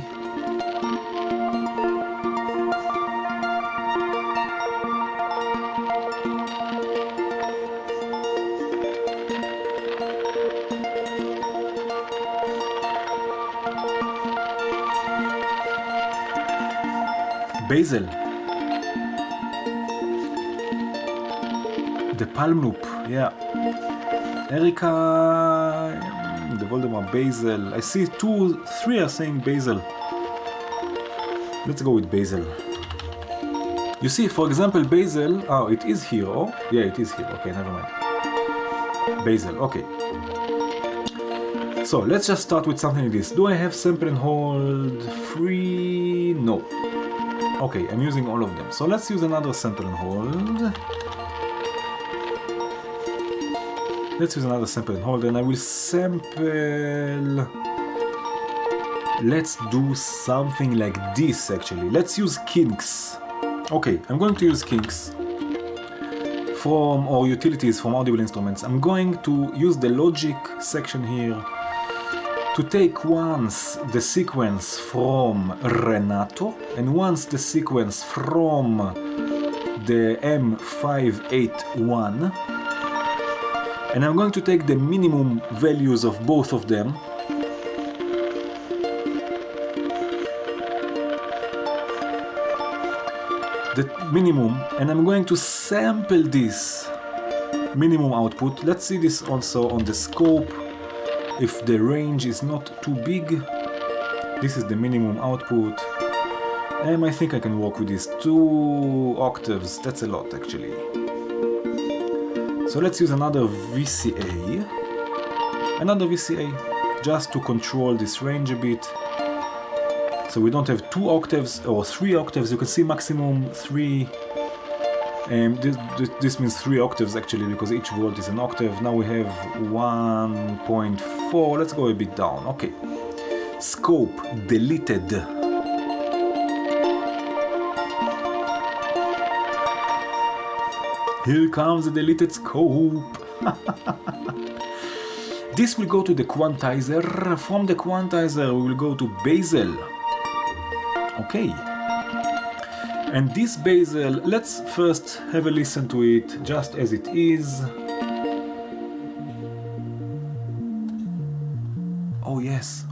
Basil. The Palm Loop, yeah. Erika, the Voldemar, Basil. I see 2, 3 are saying Basil. Let's go with Basil. You see, for example, Basil. Oh, it is here. Oh, yeah, it is here. Okay, never mind. Basil. Okay. So let's just start with something like this. Do I have sample and hold free? No. Okay, I'm using all of them. So let's use another sample and hold. Let's use another sample and hold, and I will sample. Let's do something like this actually. Let's use kinks. Okay, I'm going to use kinks from, or utilities from audible instruments. I'm going to use the logic section here to take once the sequence from Renato and once the sequence from the M581, and I'm going to take the minimum values of both of them and I'm going to sample this minimum output. Let's see this also on the scope. If the range is not too big, this is the minimum output. And I think I can work with these 2 octaves. That's a lot actually. So let's use another VCA. Just to control this range a bit. So we don't have 2 octaves or 3 octaves. You can see maximum 3. This means 3 octaves actually, because each volt is an octave. Now we have 1.4. Let's go a bit down. Okay. Scope deleted. Here comes the deleted scope. This will go to the quantizer. From the quantizer we will go to Basil. Okay. And this Basil, let's first have a listen to it just as it is. Oh yes.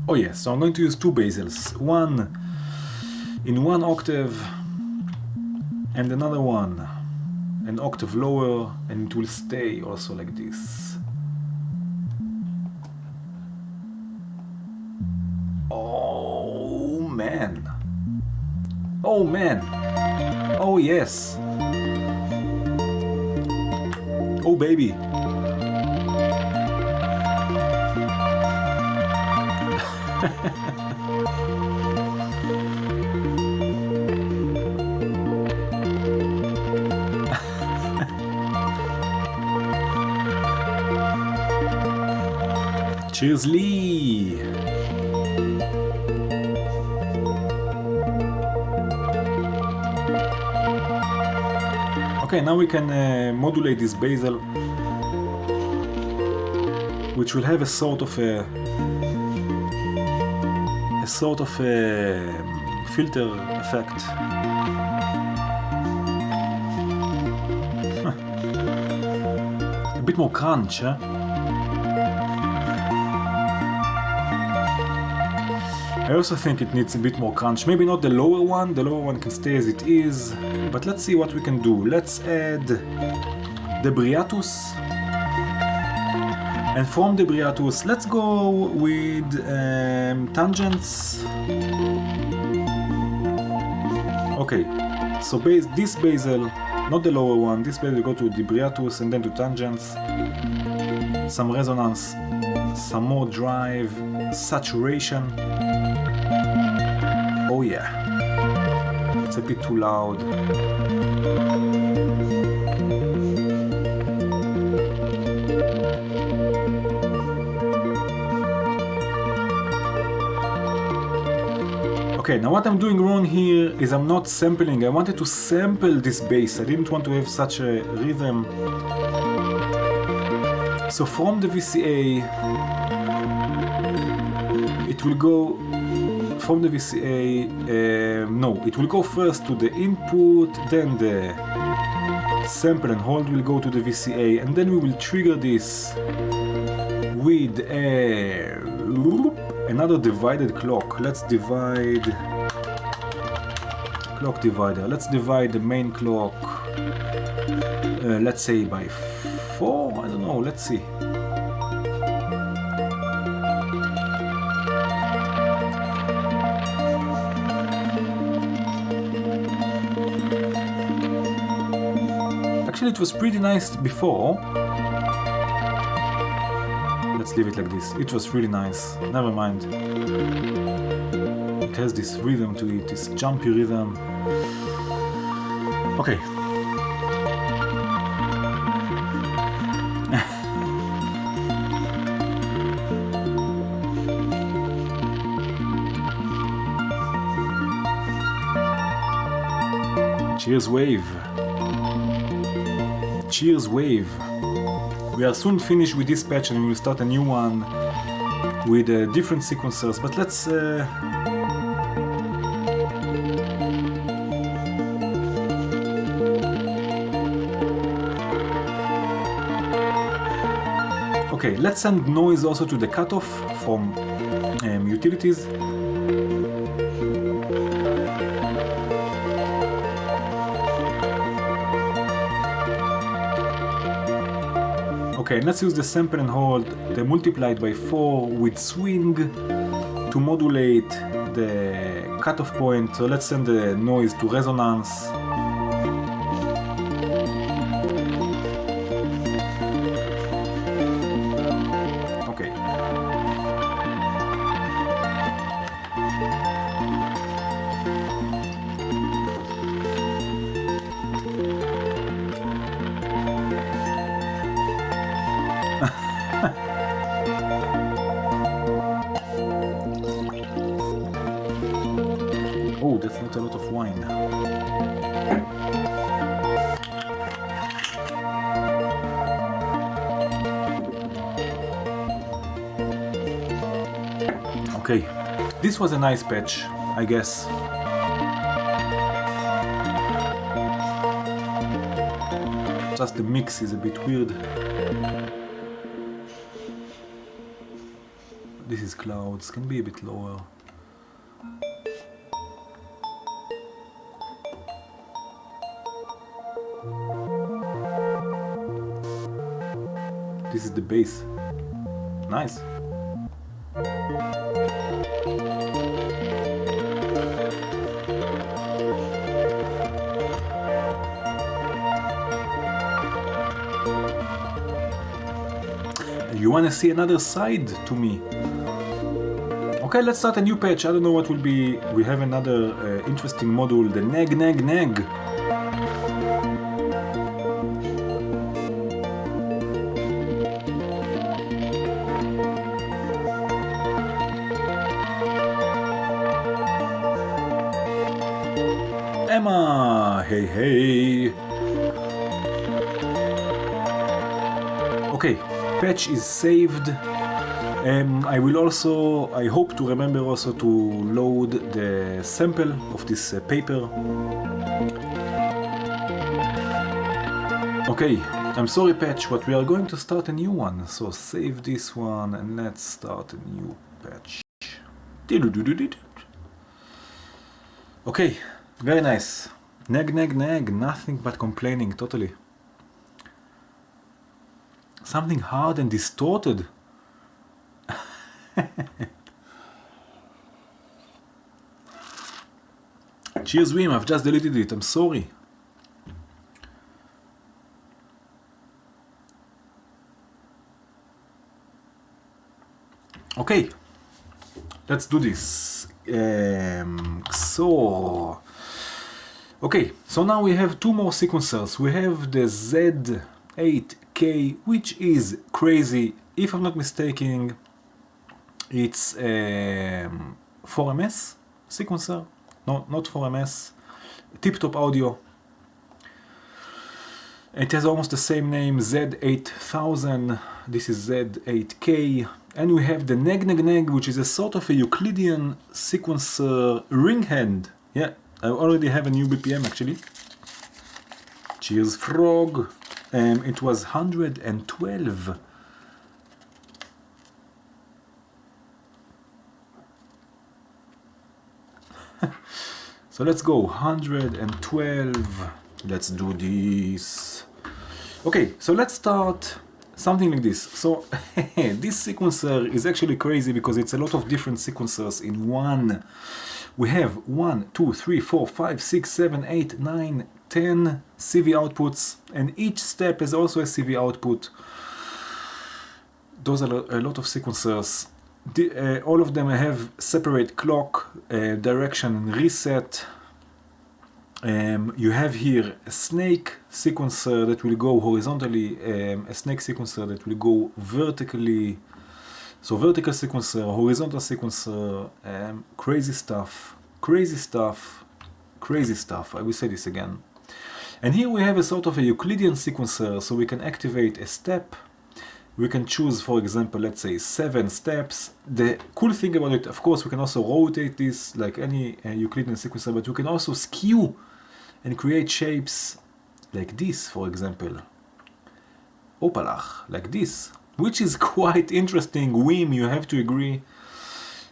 Oh yes, so I'm going to use 2 Basils. One in 1 octave and another one an octave lower, and it will stay also like this. Oh man! Oh yes! Oh baby! Cheers, Lee! Okay, now we can modulate this Basil, which will have a sort of a filter effect. A bit more crunch, huh? I also think it needs a bit more crunch. Maybe not the lower one can stay as it is, but let's see what we can do. Let's add the Briatus, and from the Briatus let's go with tangents. Okay, so this Basil, not the lower one, this Basil go to the Briatus and then to tangents, some resonance, some more drive, saturation. Oh yeah, it's a bit too loud. Okay, now what I'm doing wrong here is I'm not sampling. I wanted to sample this bass. I didn't want to have such a rhythm. So from the VCA, it will go from the VCA, no, it will go first to the input, then the sample and hold will go to the VCA, and then we will trigger this with another divided clock. Let's divide clock divider. Let's divide the main clock, let's say by 4, I don't know, let's see. Actually, it was pretty nice before. Let's leave it like this. It was really nice. Never mind. It has this rhythm to it, this jumpy rhythm. Okay. Cheers, Wave. Cheers, Wave. We are soon finished with this patch and we will start a new one with different sequencers, but let's okay, let's send noise also to the cutoff from utilities. Okay, let's use the sample and hold, the multiplied by 4 with swing to modulate the cutoff point. So let's send the noise to resonance. Okay. Oh, that's not a lot of wine. Okay, this was a nice patch, I guess. Just the mix is a bit weird. This is clouds, can be a bit lower. This is the bass. Nice. You wanna see another side to me? Okay, let's start a new patch. I don't know what will be. We have another interesting module, the neg neg neg. Emma, hey hey. Okay, patch is saved. I will also, I hope to remember also to load the sample of this paper. Okay, I'm sorry patch, but we are going to start a new one. So save this one and let's start a new patch. Okay, very nice. Neg neg neg, nothing but complaining, totally. Something hard and distorted. Cheers, Wim, I've just deleted it, I'm sorry. Okay, let's do this. XOR. Okay, so now we have two more sequencers. We have the Z8K, which is crazy. If I'm not mistaken, it's a 4MS sequencer. No, not 4MS. Tip-top audio. It has almost the same name, Z8000. This is Z8K. And we have the Neg Neg Neg, which is a sort of a Euclidean sequencer ring hand. Yeah, I already have a new BPM actually. Cheers, frog. It was 112. So let's go, 112. Let's do this. Okay, so let's start something like this. So this sequencer is actually crazy because it's a lot of different sequencers in one. We have 1, 2, 3, 4, 5, 6, 7, 8, 9, 10 CV outputs, and each step is also a CV output. Those are a lot of sequencers. All of them have separate clock, direction and reset. You have here a snake sequencer that will go horizontally, a snake sequencer that will go vertically. So vertical sequencer, horizontal sequencer, crazy stuff, crazy stuff, crazy stuff. I will say this again. And here we have a sort of a Euclidean sequencer, so we can activate a step. We can choose, for example, let's say 7 steps. The cool thing about it, of course, we can also rotate this like any Euclidean sequencer, but we can also skew and create shapes like this, for example. Opalach, like this, which is quite interesting. Wim, you have to agree.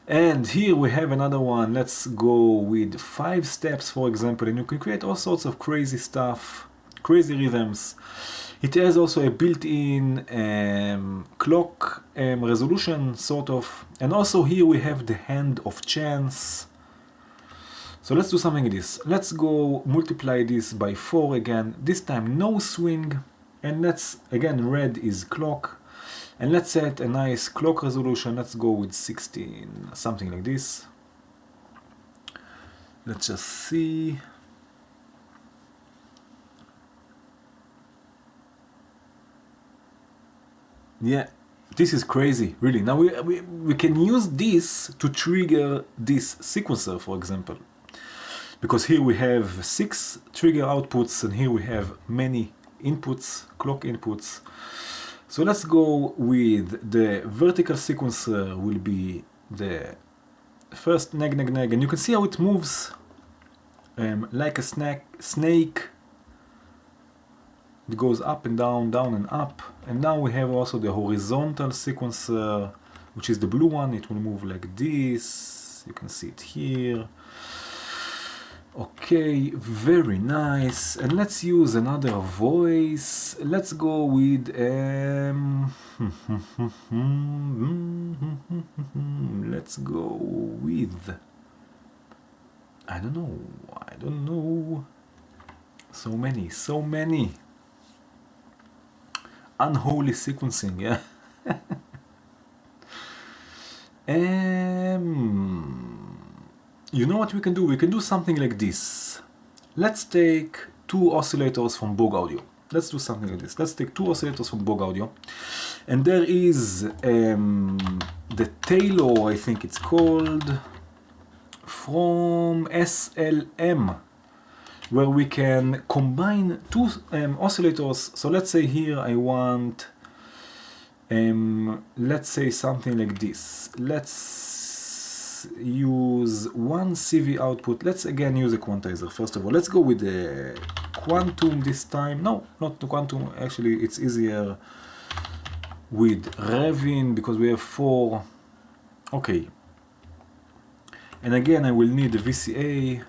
And here we have another one. Let's go with 5 steps, for example, and you can create all sorts of crazy stuff, crazy rhythms. It has also a built-in clock resolution, sort of. And also here we have the hand of chance. So let's do something like this. Let's go multiply this by 4 again. This time no swing. And let's, again, red is clock. And let's set a nice clock resolution. Let's go with 16, something like this. Let's just see. Yeah, this is crazy, really. Now we can use this to trigger this sequencer, for example. Because here we have 6 trigger outputs and here we have many inputs, clock inputs. So let's go with the vertical sequencer will be the first neg neg neg, and you can see how it moves like a snake. It goes up and down, down and up. And now we have also the horizontal sequencer, which is the blue one. It will move like this. You can see it here. Okay, very nice. And let's use another voice. Let's go with let's go with I don't know. So many. Unholy sequencing, yeah. You know what we can do? We can do something like this. Let's take 2 oscillators from Bog Audio. Let's do something like this. Let's take 2 oscillators from Bog Audio. And there is the Taylor, I think it's called, from SLM, where we can combine 2 oscillators. So let's say here I want, let's say something like this. Let's use 1 CV output. Let's again use a quantizer. First of all, let's go with the quantum this time. No, not the quantum. Actually, it's easier with Revin because we have 4. Okay. And again, I will need the VCA.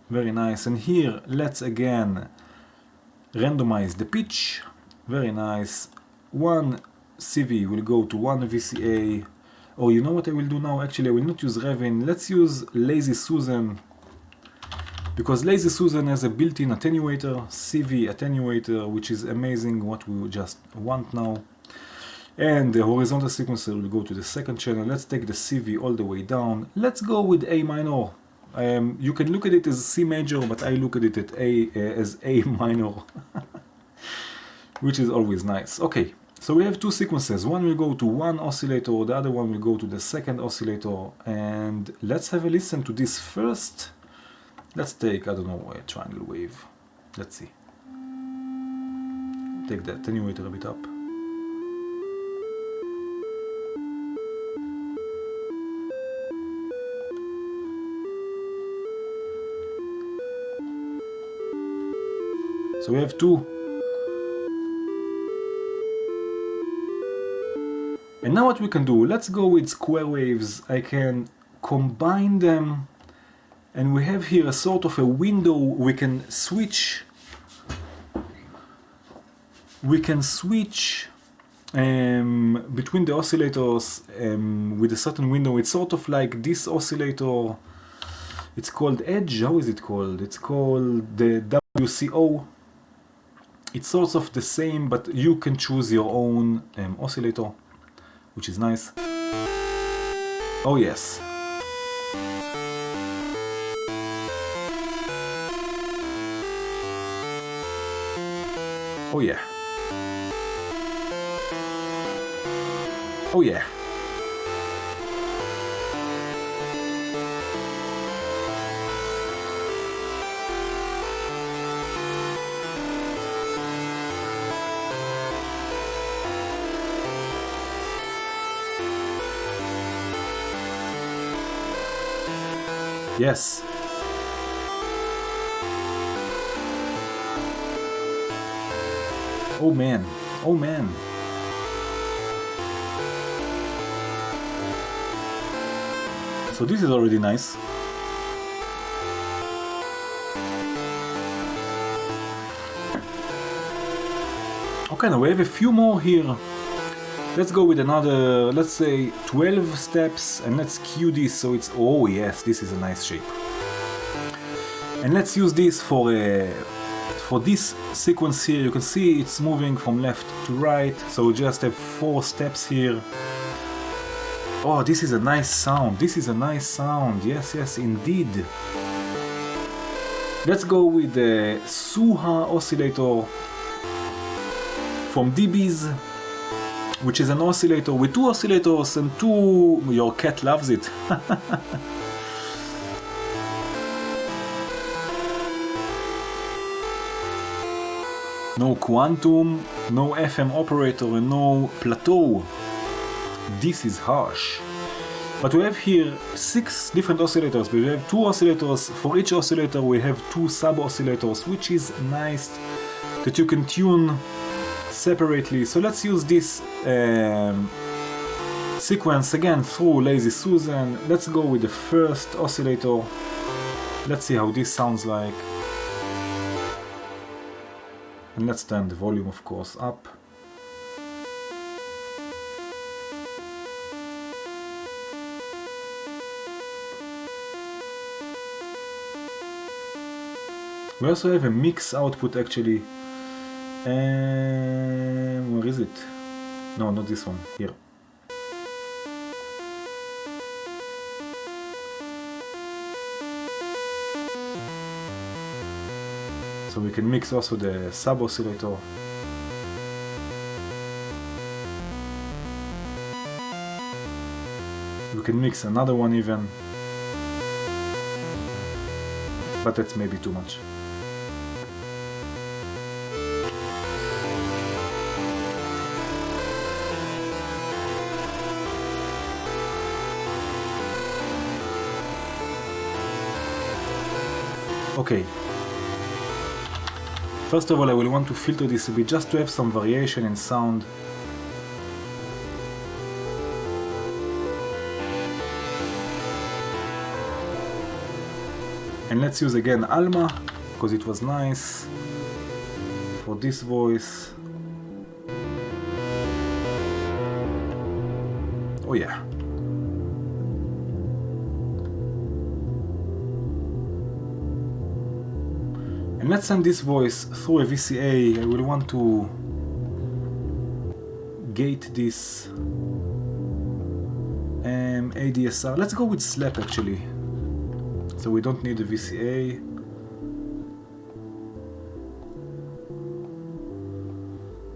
Very nice. And here, let's again randomize the pitch. Very nice. 1 CV will go to 1 VCA. Oh, you know what I will do now? Actually, I will not use Revin. Let's use Lazy Susan. Because Lazy Susan has a built-in attenuator, CV attenuator, which is amazing, what we just want now. And the horizontal sequencer will go to the second channel. Let's take the CV all the way down. Let's go with A minor. You can look at it as C major, but I look at it as A minor, which is always nice. Okay, so we have 2 sequences. One will go to 1 oscillator, the other one will go to the second oscillator. And let's have a listen to this first. Let's take, I don't know, a triangle wave. Let's see. take the attenuator a bit up. So we have two. And now what we can do, let's go with square waves. I can combine them, and we have here a sort of a window. We can switch between the oscillators with a certain window. It's sort of like this oscillator. It's called Edge. How is it called? It's called the WCO. It's sort of the same, but you can choose your own oscillator, which is nice. Oh yes. Oh yeah. Oh yeah. Yes. Oh man. Oh man. So this is already nice. Okay, now we have a few more here. Let's go with another, let's say 12 steps, and let's cue this so it's, oh yes, this is a nice shape. And let's use this for this sequence here. You can see it's moving from left to right, so we just have 4 steps here. Oh, this is a nice sound. This is a nice sound. Yes, yes, indeed. Let's go with the Suha oscillator from DB's, which is an oscillator with 2 oscillators and 2... Your cat loves it. No quantum, no FM operator, and no plateau. This is harsh. But we have here 6 different oscillators. We have 2 oscillators. For each oscillator we have 2 sub-oscillators, which is nice that you can tune separately. So let's use this sequence again through Lazy Susan. Let's go with the first oscillator. Let's see how this sounds like. And let's turn the volume, of course, up. We also have a mix output actually. Where is it? No, not this one. Here. So we can mix also the sub oscillator. We can mix another one even. But that's maybe too much. Okay. First of all, I will want to filter this a bit just to have some variation in sound. And let's use again Alma, because it was nice for this voice. Oh yeah. And let's send this voice through a VCA. I will want to gate this ADSR. Let's go with slap actually. So we don't need a VCA.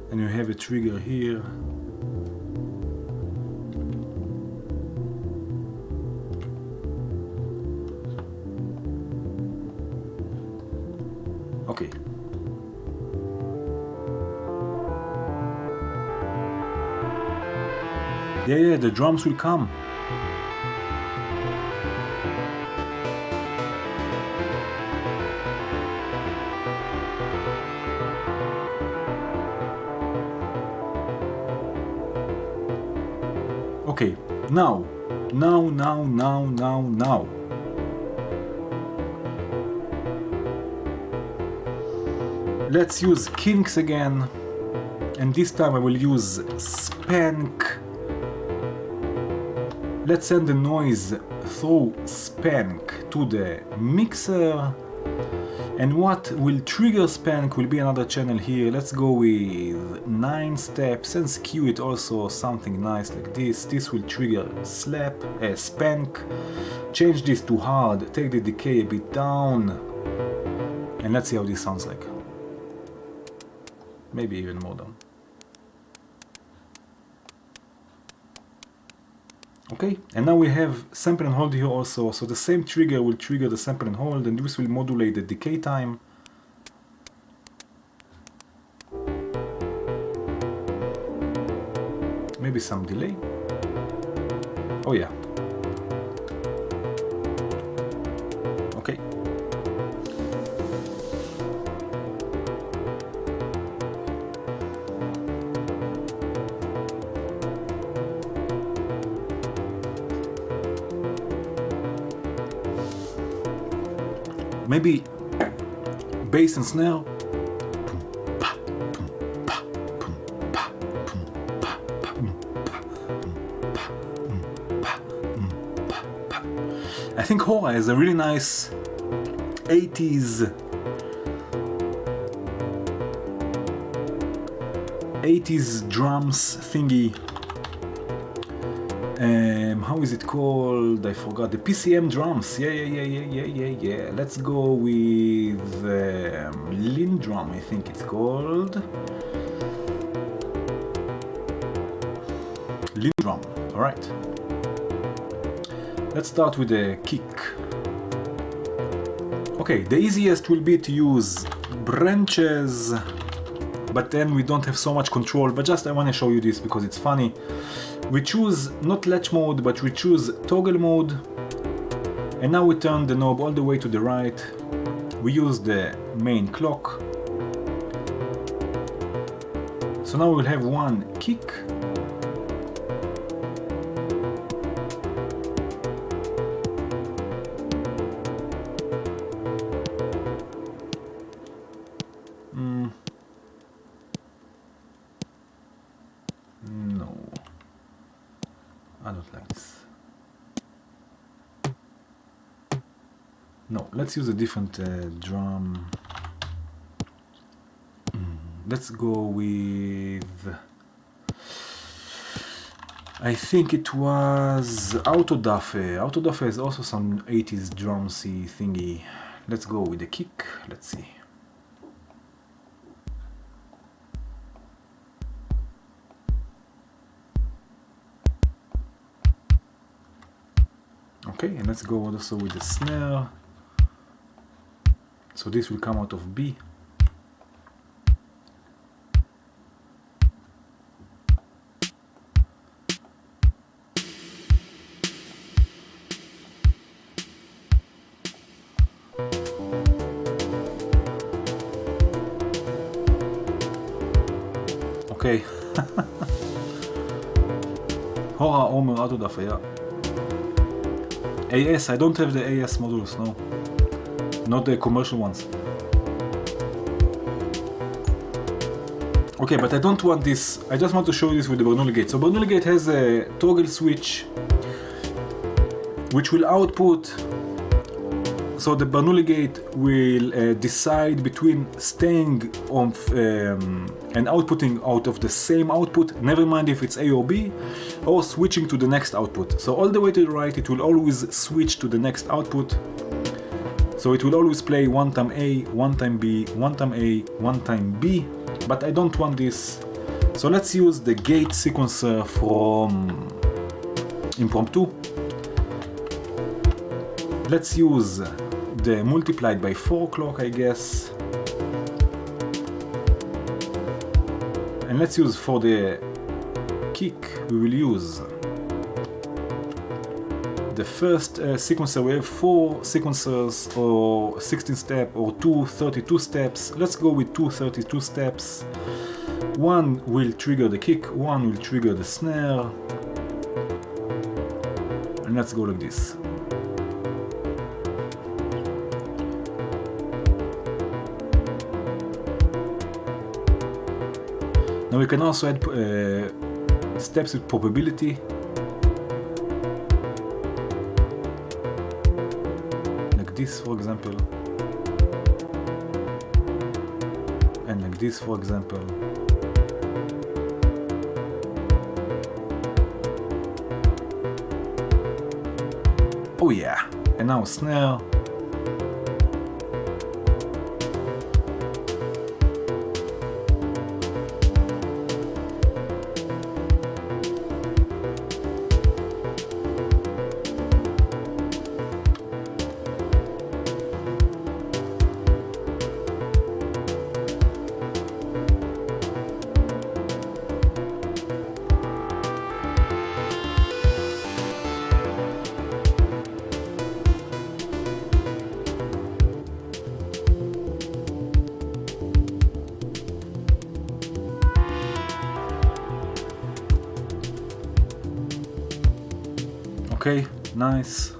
And you have a trigger here. Okay. Yeah, the drums will come. Okay, now. Let's use kinks again, and this time I will use spank. Let's send the noise through spank to the mixer, and what will trigger spank will be another channel here. Let's go with 9 steps and skew it also something nice like this. This will trigger spank. Change this to hard, take the decay a bit down, and let's see how this sounds like. Maybe even more down. Okay, and now we have sample and hold here also, so the same trigger will trigger the sample and hold, and this will modulate the decay time. Maybe some delay. Oh yeah. Okay. Maybe bass and snare. I think Hora has a really nice 80s drums thingy. How is it called? I forgot. The PCM drums. Yeah. Let's go with Lindrum, I think it's called. Lindrum. Alright. Let's start with the kick. Okay, the easiest will be to use branches, but then we don't have so much control. But just I want to show you this because it's funny. We choose not latch mode, but we choose toggle mode, and now we turn the knob all the way to the right. We use the main clock, so now we'll have one kick, let's use a different drum. Let's go with, I think it was Autodafe. Autodafe is also some 80s drumsy thingy. Let's go with the kick. Let's see. Okay, and let's go also with the snare. So this will come out of B. Okay. Hora Omer Autodafe, yeah. AS, I don't have the AS modules, no. Not the commercial ones. Okay, but I don't want this. I just want to show you this with the Bernoulli gate. So Bernoulli gate has a toggle switch which will output. So the Bernoulli gate will decide between staying on and outputting out of the same output, never mind if it's A or B, or switching to the next output. So all the way to the right, it will always switch to the next output. So it will always play one time A, one time B, one time A, one time B, but I don't want this. So let's use the gate sequencer from Impromptu. Let's use the multiplied by 4 clock, I guess. And let's use for the kick, we will use the first sequencer. We have 4 sequencers, or 16 step, or 2 32 steps. Let's go with 2 32 steps. One will trigger the kick, one will trigger the snare, and let's go like this. Now we can also add steps with probability. Like this, for example. And like this, for example. Oh yeah, and now snare. Okay, nice.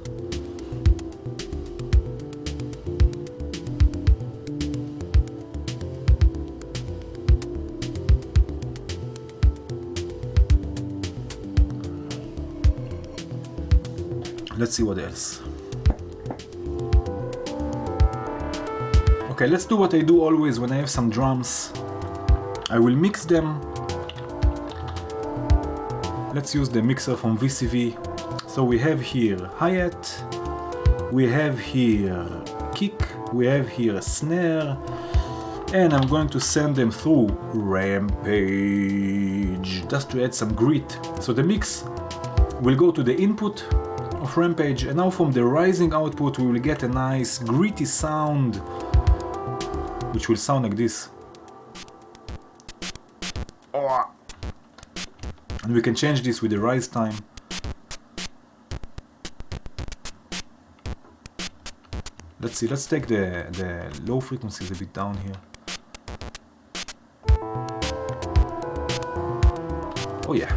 Let's see what else. Okay, let's do what I do always when I have some drums. I will mix them. Let's use the mixer from VCV. So we have here hi-hat, we have here kick, we have here a snare, and I'm going to send them through Rampage just to add some grit. So the mix will go to the input of Rampage, and now from the rising output we will get a nice gritty sound, which will sound like this. And we can change this with the rise time. Let's see, let's take the low frequencies a bit down here. Oh yeah.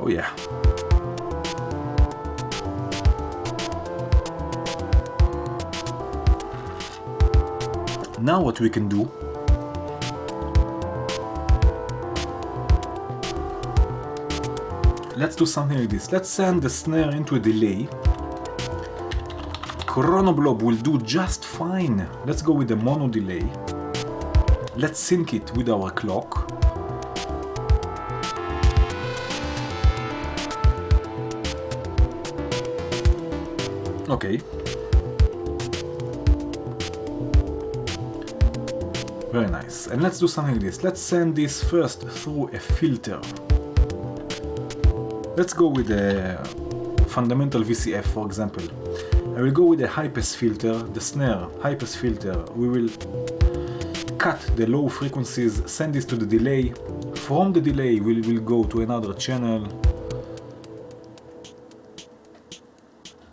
Oh yeah. Now what we can do, let's do something like this. Let's send the snare into a delay. Chronoblob will do just fine. Let's go with the mono delay. Let's sync it with our clock. Okay. Very nice. And let's do something like this. Let's send this first through a filter. Let's go with the fundamental VCF, for example. I will go with a high pass filter, the snare high pass filter. We will cut the low frequencies, send this to the delay. From the delay, we will go to another channel.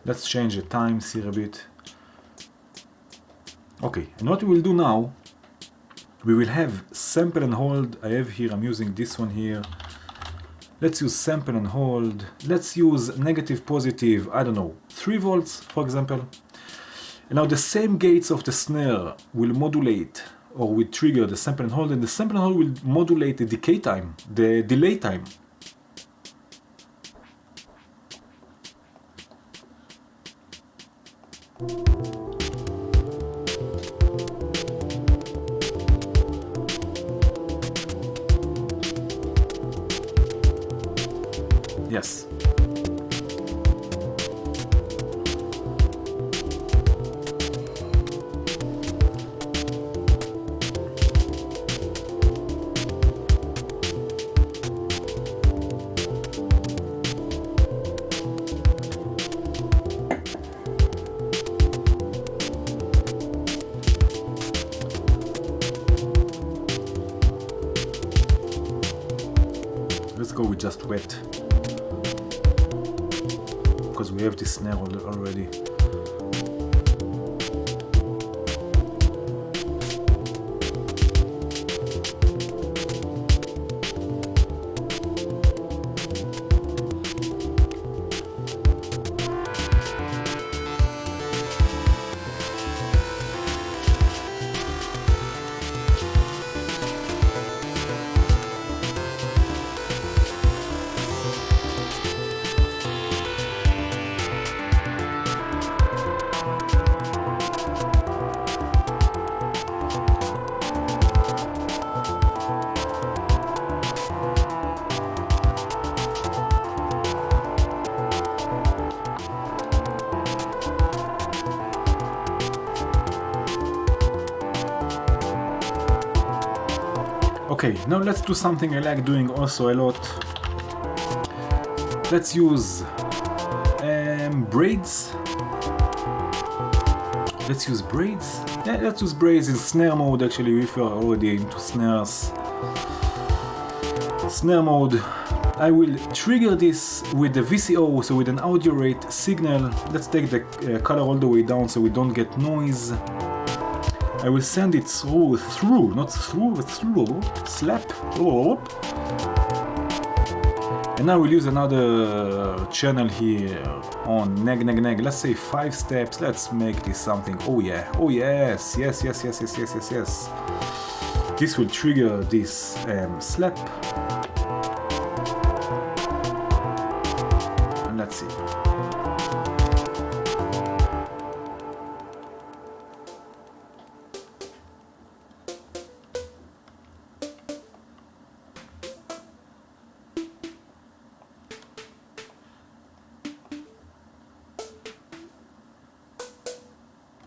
Let's change the times here a bit. Okay, and what we will do now, we will have sample and hold. I have here, I'm using this one here. Let's use sample and hold. Let's use negative, positive, I don't know, 3 volts, for example. And now the same gates of the snare will modulate, or will trigger the sample and hold, and the sample and hold will modulate the decay time, the delay time. Yes. go with just wet, because we have this snare already. Okay, now let's do something I like doing also a lot. Let's use braids. Let's use braids. Yeah, let's use braids in snare mode. Actually, if you're already into snares, snare mode, I will trigger this with the VCO, so with an audio rate signal. Let's take the color all the way down so we don't get noise. I will send it through, slap. And I will use another channel here on neg. Let's say 5 steps. Let's make this something. Oh yeah. Oh yes. Yes. This will trigger this slap. And let's see.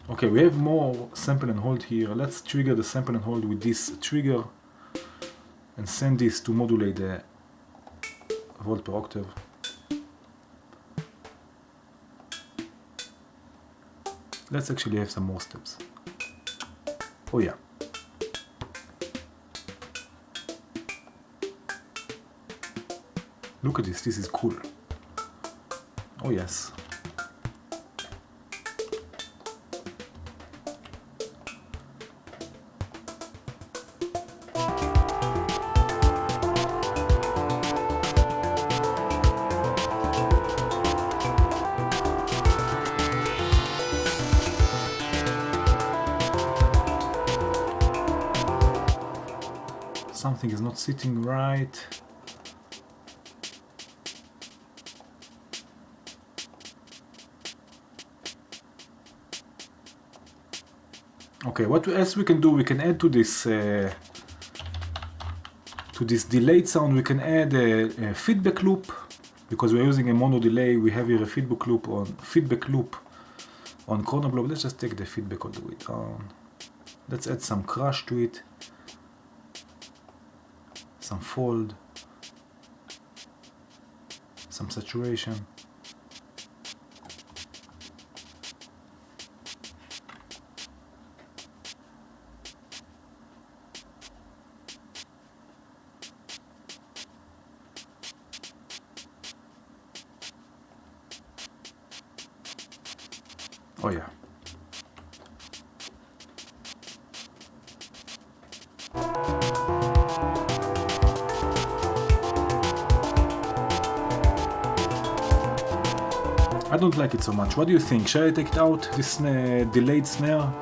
Okay, we have more sample and hold here. Let's trigger the sample and hold with this trigger and send this to modulate the volt per octave. Let's actually have some more steps. Oh yeah. Look at this is cool. Oh yes. Something is not sitting right. Okay, what else we can do? We can add to this delayed sound. We can add a feedback loop, because we're using a mono delay. We have here a feedback loop on corner block. Let's just take the feedback all the way down. Let's add some crash to it. Some fold, some saturation. Oh yeah. I don't like it so much. What do you think? Shall I take it out, this delayed snare?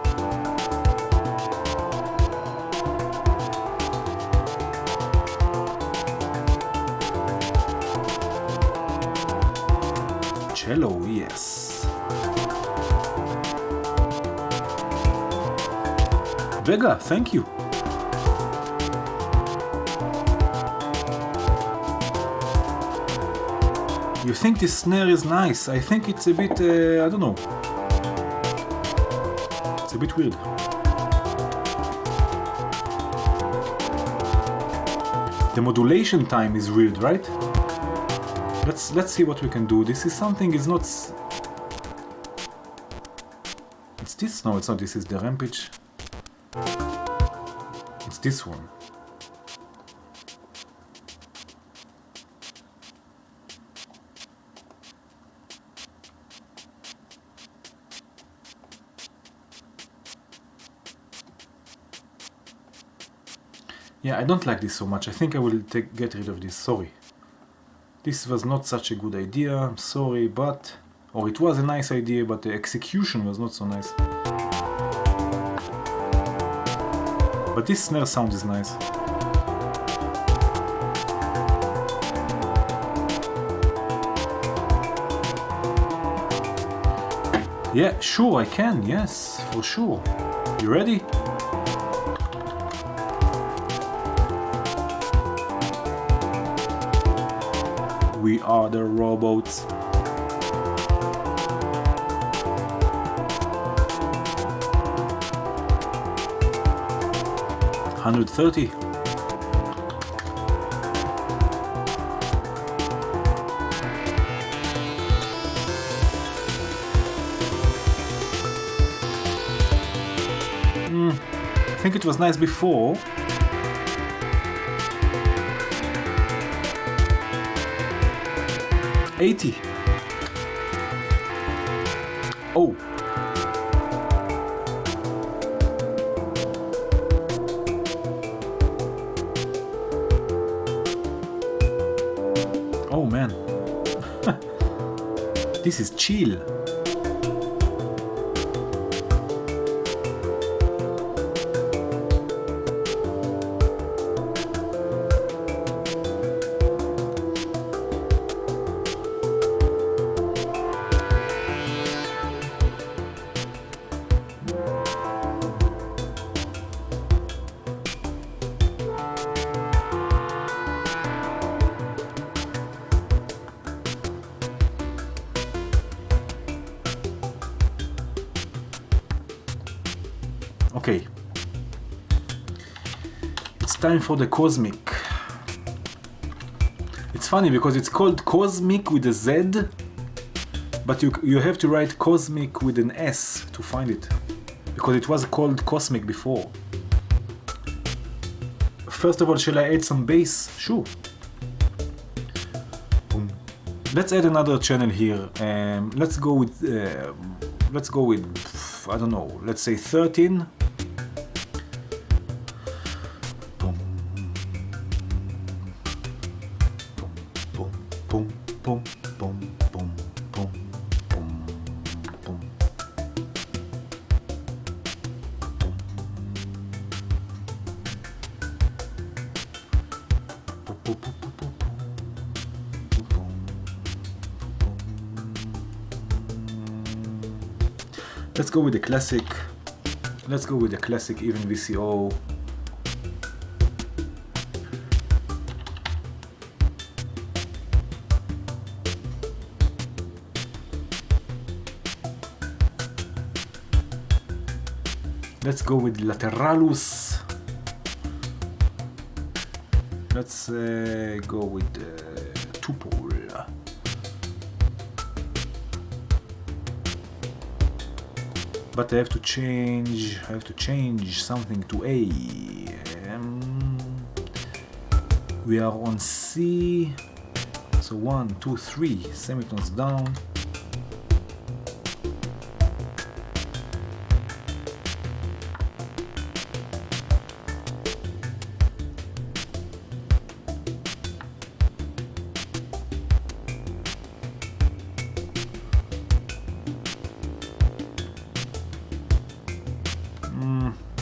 Cello, yes. Vega, thank you. You think this snare is nice? I think it's a bit, I don't know. It's a bit weird. The modulation time is weird, right? Let's see what we can do. This is something, is not... It's this? No, it's not. This is the rampage. It's this one. Yeah, I don't like this so much. I think I will get rid of this. Sorry. This was not such a good idea. I'm sorry, but... Or it was a nice idea, but the execution was not so nice. But this snare sound is nice. Yeah, sure, I can. Yes, for sure. You ready? We are the robots. $130. I think it was nice before. $80. Oh. Oh man. This is chill. Okay, it's time for the Cosmic. It's funny because it's called Cosmic with a Z, but you have to write Cosmic with an S to find it, because it was called Cosmic before. First of all, shall I add some bass? Sure. Boom. Let's add another channel here. Let's go with I don't know. Let's say 13. Let's go with the classic. Let's go with the classic even VCO. Let's go with Lateralus. Let's go with Tupole. But I have to change something to A. We are on C. So 1, 2, 3 semitones down.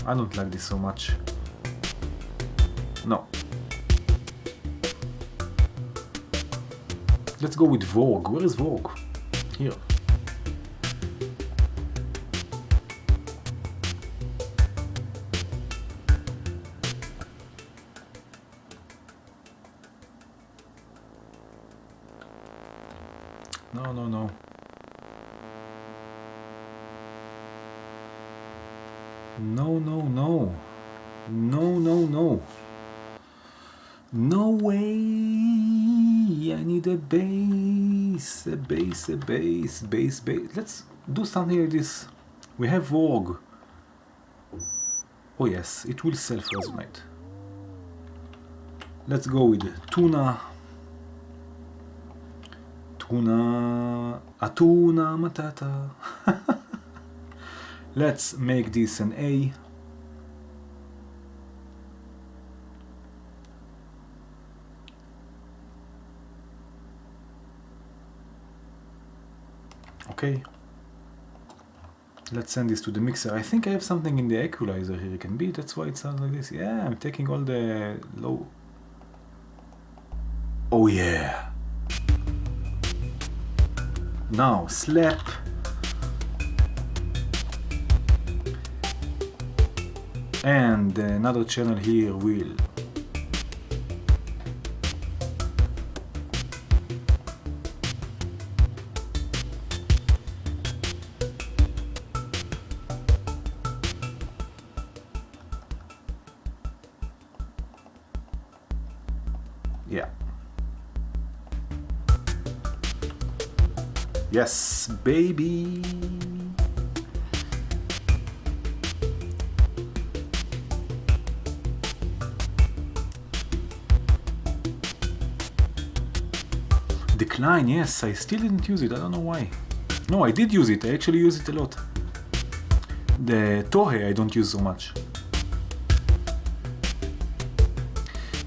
I don't like this so much. No. Let's go with Vogue. Where is Vogue? Here. No, no, no. No, no, no. No, no, no. No way. I need a bass, a bass, a bass, bass, bass. Let's do something like this. We have Vogue. Oh yes, it will self-resonate. Let's go with Tuna. Tuna. Atuna Matata. Let's make this an A. Okay. Let's send this to the mixer. I think I have something in the equalizer here. It can be, that's why it sounds like this. Yeah, I'm taking all the low. Oh yeah. Now, slap. And another channel here will. Yeah. Yes, baby. Decline, yes, I still didn't use it, I don't know why. No, I did use it, I actually use it a lot. The Tohe I don't use so much.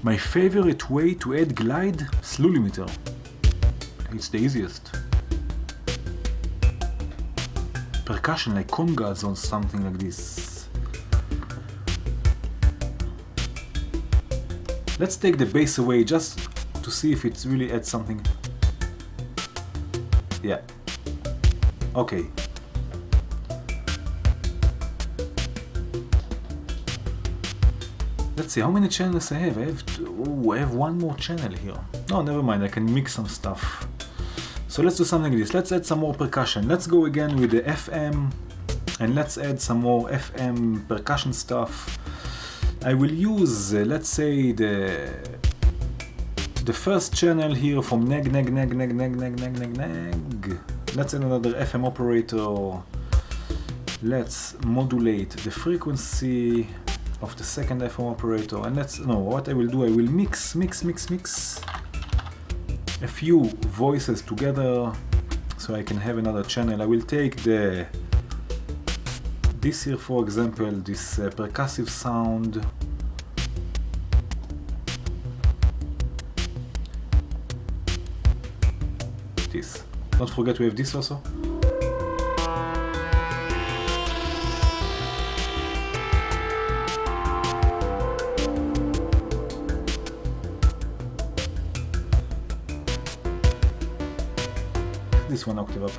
My favorite way to add glide, slew limiter. It's the easiest. Percussion like congas or something like this. Let's take the bass away just to see if it really adds something. Yeah. Okay. Let's see how many channels I have. I have one more channel here. No, never mind. I can mix some stuff. So let's do something like this. Let's add some more percussion. Let's go again with the FM, and let's add some more FM percussion stuff. I will use, let's say, the first channel here from neg. Let's add another FM operator. Let's modulate the frequency of the second FM operator, and what I will do, I will mix a few voices together so I can have another channel. I will take this here, for example, this percussive sound. This. Don't forget we have this also. This one octave up.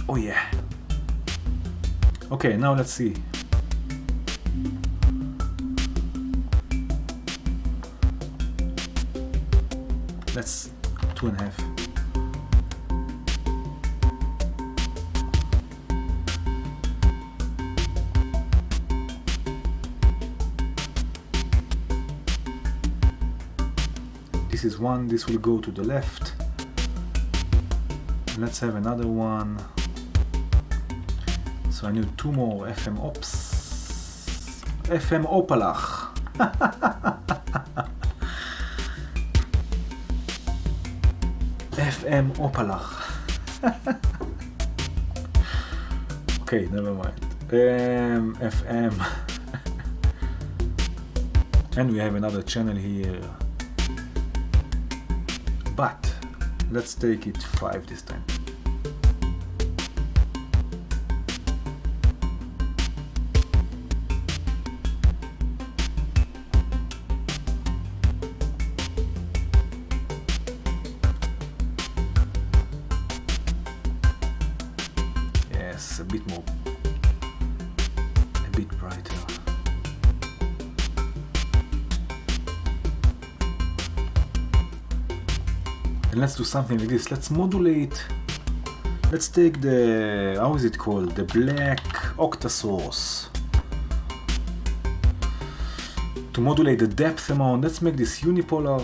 Oh yeah. Okay, now let's see. Let's 2.5. This is one, this will go to the left. Let's have another one. So I need two more FM ops. FM opalach. FM opalach. Okay, never mind. FM. And we have another channel here. But let's take it 5 this time. Yes, a bit more, a bit brighter. And let's do something like this. Let's modulate. Let's take the, how is it called? The black octasource. To modulate the depth amount, let's make this unipolar.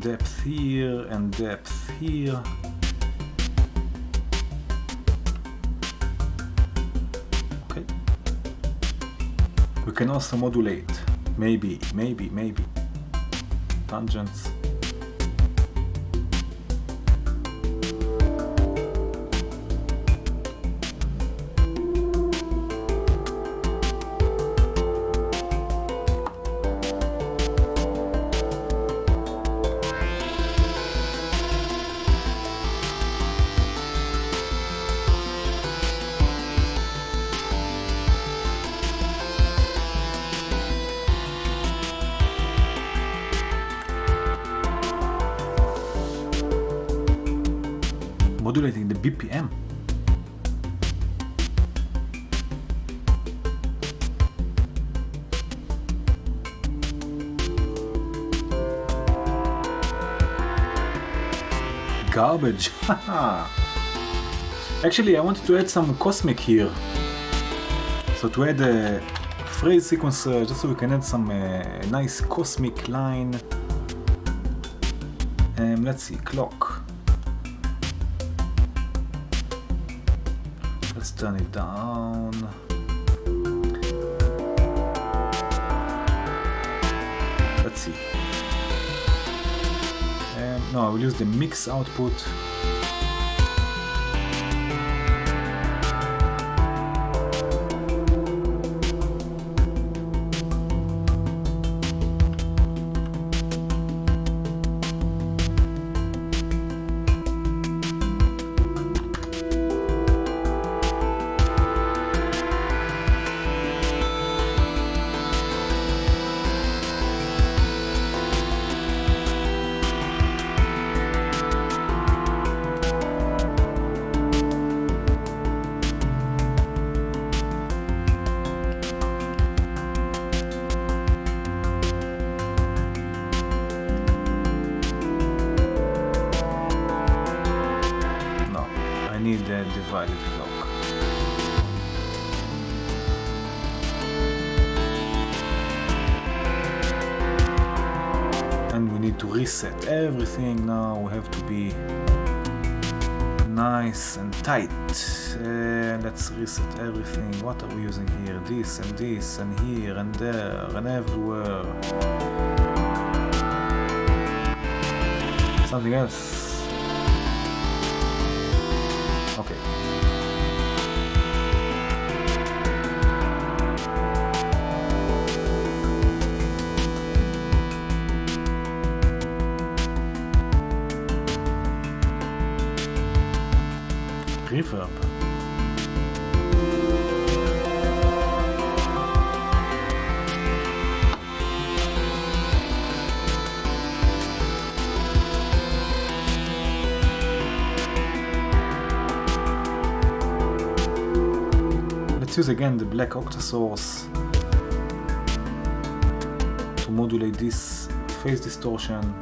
Depth here and depth here. Okay. We can also modulate. Maybe. Tangents. modulating the BPM. Garbage. Actually, I wanted to add some cosmic here. So to add a phrase sequencer, just so we can add some nice cosmic line. Let's see, clock. Let's turn it down. Let's see. No, I will use the mix output. Divided clock. And we need to reset everything now. We have to be nice and tight. Let's reset everything. What are we using here? This and here and there and everywhere. Something else. Okay. Reverb. Let's use again the black octa source to modulate this phase distortion.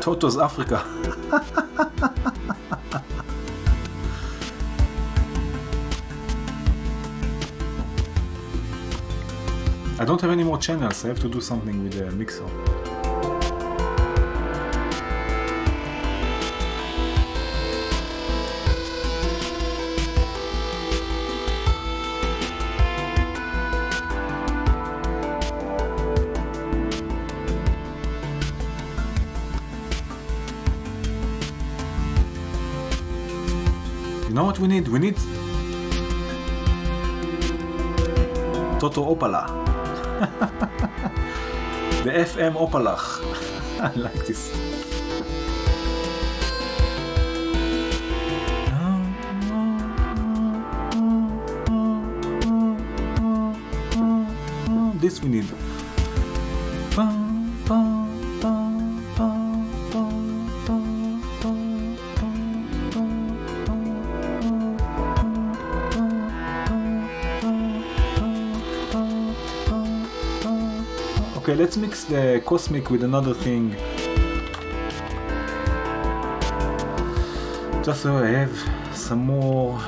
Toto's Africa. I don't have any more channels, I have to do something with the mixer. You know what we need? We need Toto Opala. The FM Opalach. I like this. This we need. Okay, let's mix the cosmic with another thing. Just so I have some more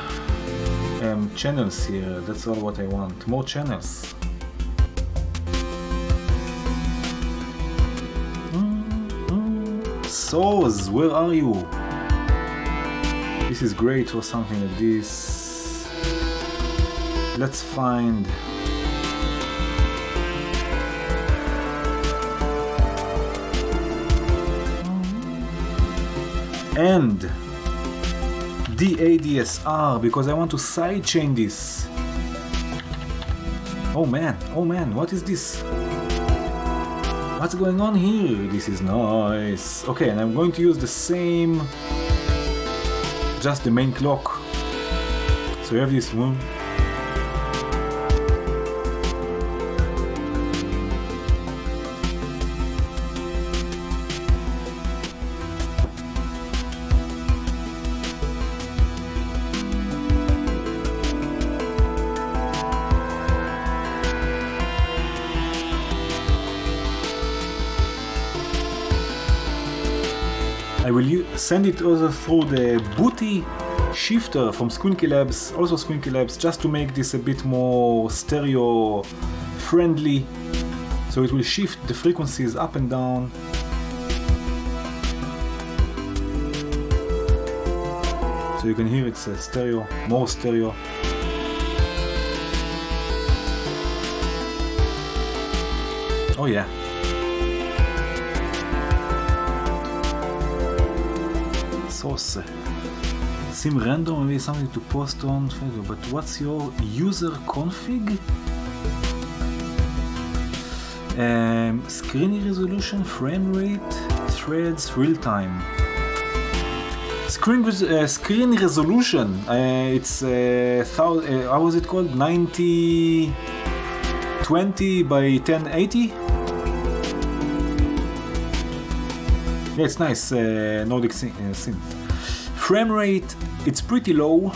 channels here. That's all what I want. More channels. Saws, where are you? This is great for something like this. Let's find and DADSR because I want to sidechain this. Oh man, what is this? What's going on here? This is nice. Okay, and I'm going to use the same just the main clock. So you have this one. I will send it also through the booty shifter from Squinky Labs, also Squinky Labs, just to make this a bit more stereo friendly. So it will shift the frequencies up and down. So you can hear it's stereo, more stereo. Oh yeah. Sauce. Seem random, maybe something to post on Facebook, but what's your user config? Screen resolution, frame rate, threads, real time. Screen resolution, it's how was it called? 9020 by 1080? Yeah, it's nice, Nordic synth. Frame rate, it's pretty low.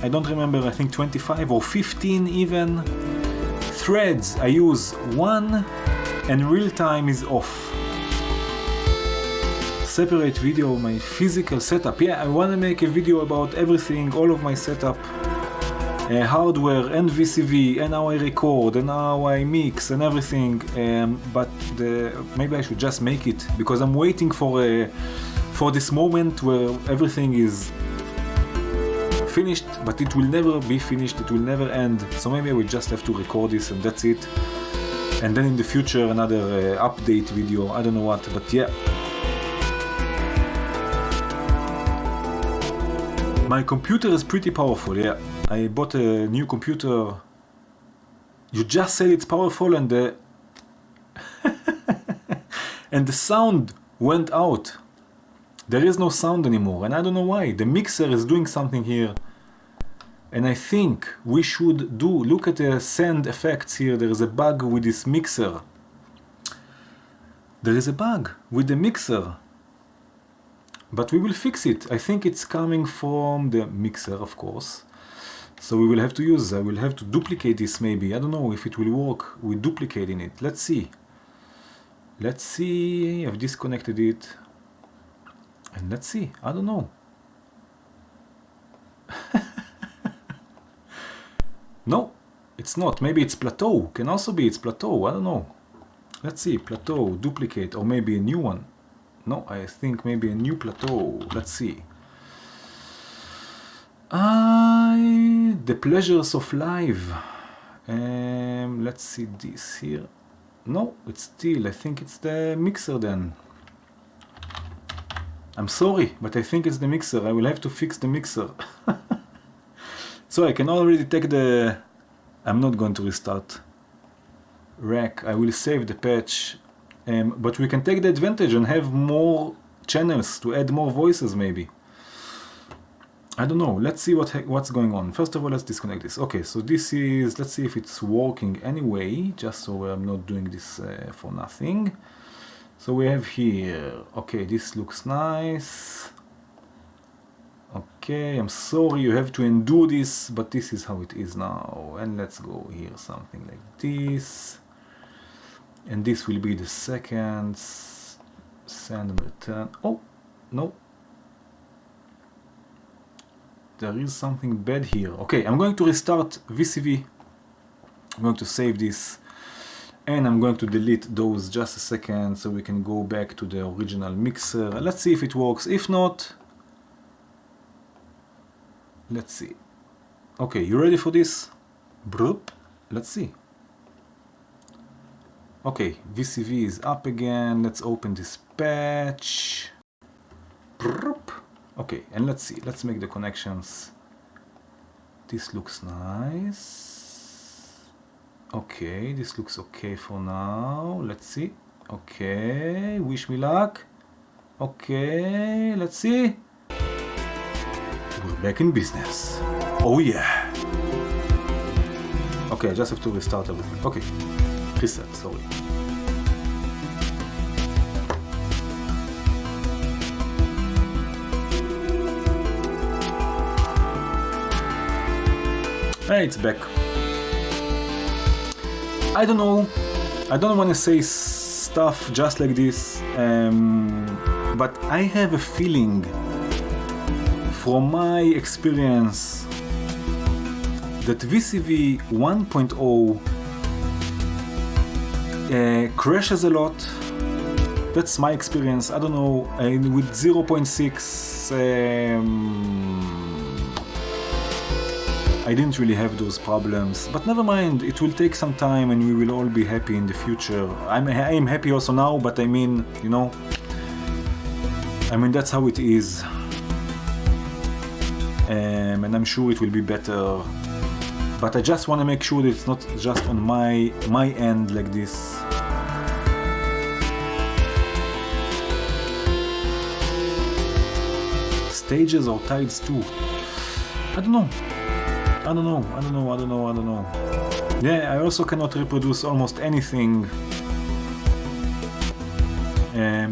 I don't remember, I think 25 or 15 even. Threads, I use 1, and real time is off. Separate video, my physical setup. Yeah, I want to make a video about everything, all of my setup. Hardware and VCV, and how I record, and how I mix, and everything. But maybe I should just make it, because I'm waiting for this moment where everything is finished, but it will never be finished, it will never end. So maybe I will just have to record this and that's it. And then in the future another update video, I don't know what, but yeah. My computer is pretty powerful, yeah. I bought a new computer. You just said it's powerful and the and the sound went out. There is no sound anymore, and I don't know why. The mixer is doing something here. And I think we should look at the send effects here. There is a bug with this mixer. There is a bug with the mixer. But we will fix it. I think it's coming from the mixer, of course. So we will have to I will have to duplicate this maybe. I don't know if it will work with duplicating it. Let's see. Let's see. I've disconnected it. And let's see. I don't know. No, it's not. Maybe it's plateau. Can also be it's plateau. I don't know. Let's see. Plateau, duplicate, or maybe a new one. No, I think maybe a new plateau. Let's see. The pleasures of live. Let's see this here. No, it's still. I think it's the mixer then. I'm sorry, but I think it's the mixer. I will have to fix the mixer. So I can already take the... I'm not going to restart rack. I will save the patch. But we can take the advantage and have more channels to add more voices maybe. I don't know. Let's see what's going on. First of all, let's disconnect this. Okay, so this is... Let's see if it's working anyway, just so I'm not doing this for nothing. So we have here, okay, this looks nice. Okay, I'm sorry you have to endure this, but this is how it is now. And let's go here, something like this. And this will be the second. Send and return. Oh, no. There is something bad here. Okay, I'm going to restart VCV. I'm going to save this. And I'm going to delete those just a second so we can go back to the original mixer. Let's see if it works. If not, let's see. Okay, you ready for this? Broop. Let's see. Okay, VCV is up again. Let's open this patch. Broop. Okay, and let's see. Let's make the connections. This looks nice. Okay, this looks okay for now. Let's see. Okay, wish me luck. Okay, let's see. Back in business. Oh yeah. Okay, I just have to restart everything. Okay. Reset, sorry. Hey, it's back. I don't know. I don't want to say stuff just like this, but I have a feeling from my experience that VCV 1.0 crashes a lot. That's my experience. I don't know. With 0.6 I didn't really have those problems, but never mind, it will take some time and we will all be happy in the future. I'm happy also now, but I mean, you know, that's how it is. And I'm sure it will be better. But I just want to make sure that it's not just on my end like this. Stages or tides too. I don't know. Yeah, I also cannot reproduce almost anything.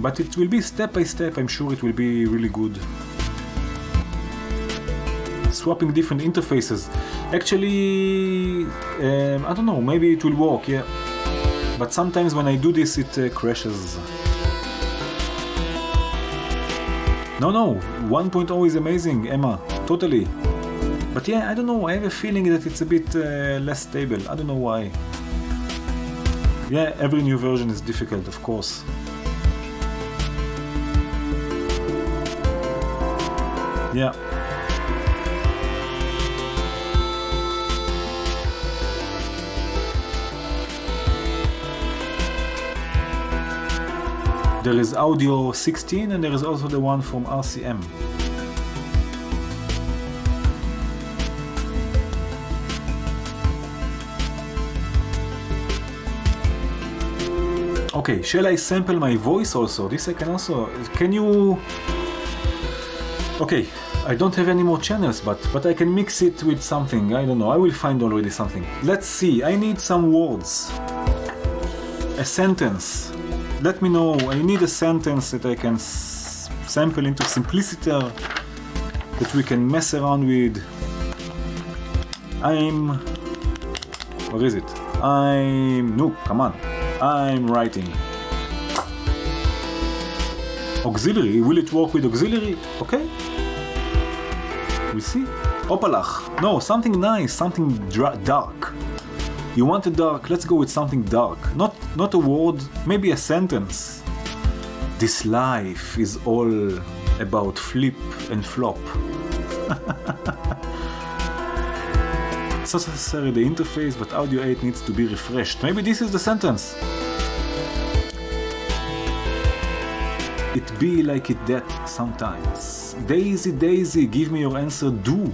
But it will be step by step. I'm sure it will be really good. Swapping different interfaces. Actually, I don't know, maybe it will work, yeah. But sometimes when I do this, it crashes. No, 1.0 is amazing, Emma, totally. But yeah, I don't know, I have a feeling that it's a bit less stable. I don't know why. Yeah, every new version is difficult, of course. Yeah. There is Audio 16 and there is also the one from RCM. Okay, shall I sample my voice also? This I can also... Can you... Okay, I don't have any more channels, but I can mix it with something. I don't know, I will find already something. Let's see, I need some words. A sentence. Let me know, I need a sentence that I can sample into Simpliciter, that we can mess around with. Where is it? No, come on. I'm writing. Auxiliary, will it work with auxiliary? Okay. We'll see. Opalach. No, something nice, something dark. You want a dark, let's go with something dark. Not a word, maybe a sentence. This life is all about flip and flop. It's not necessarily the interface, but Audio 8 needs to be refreshed. Maybe this is the sentence. It be like it that sometimes. Daisy, Daisy, give me your answer, do.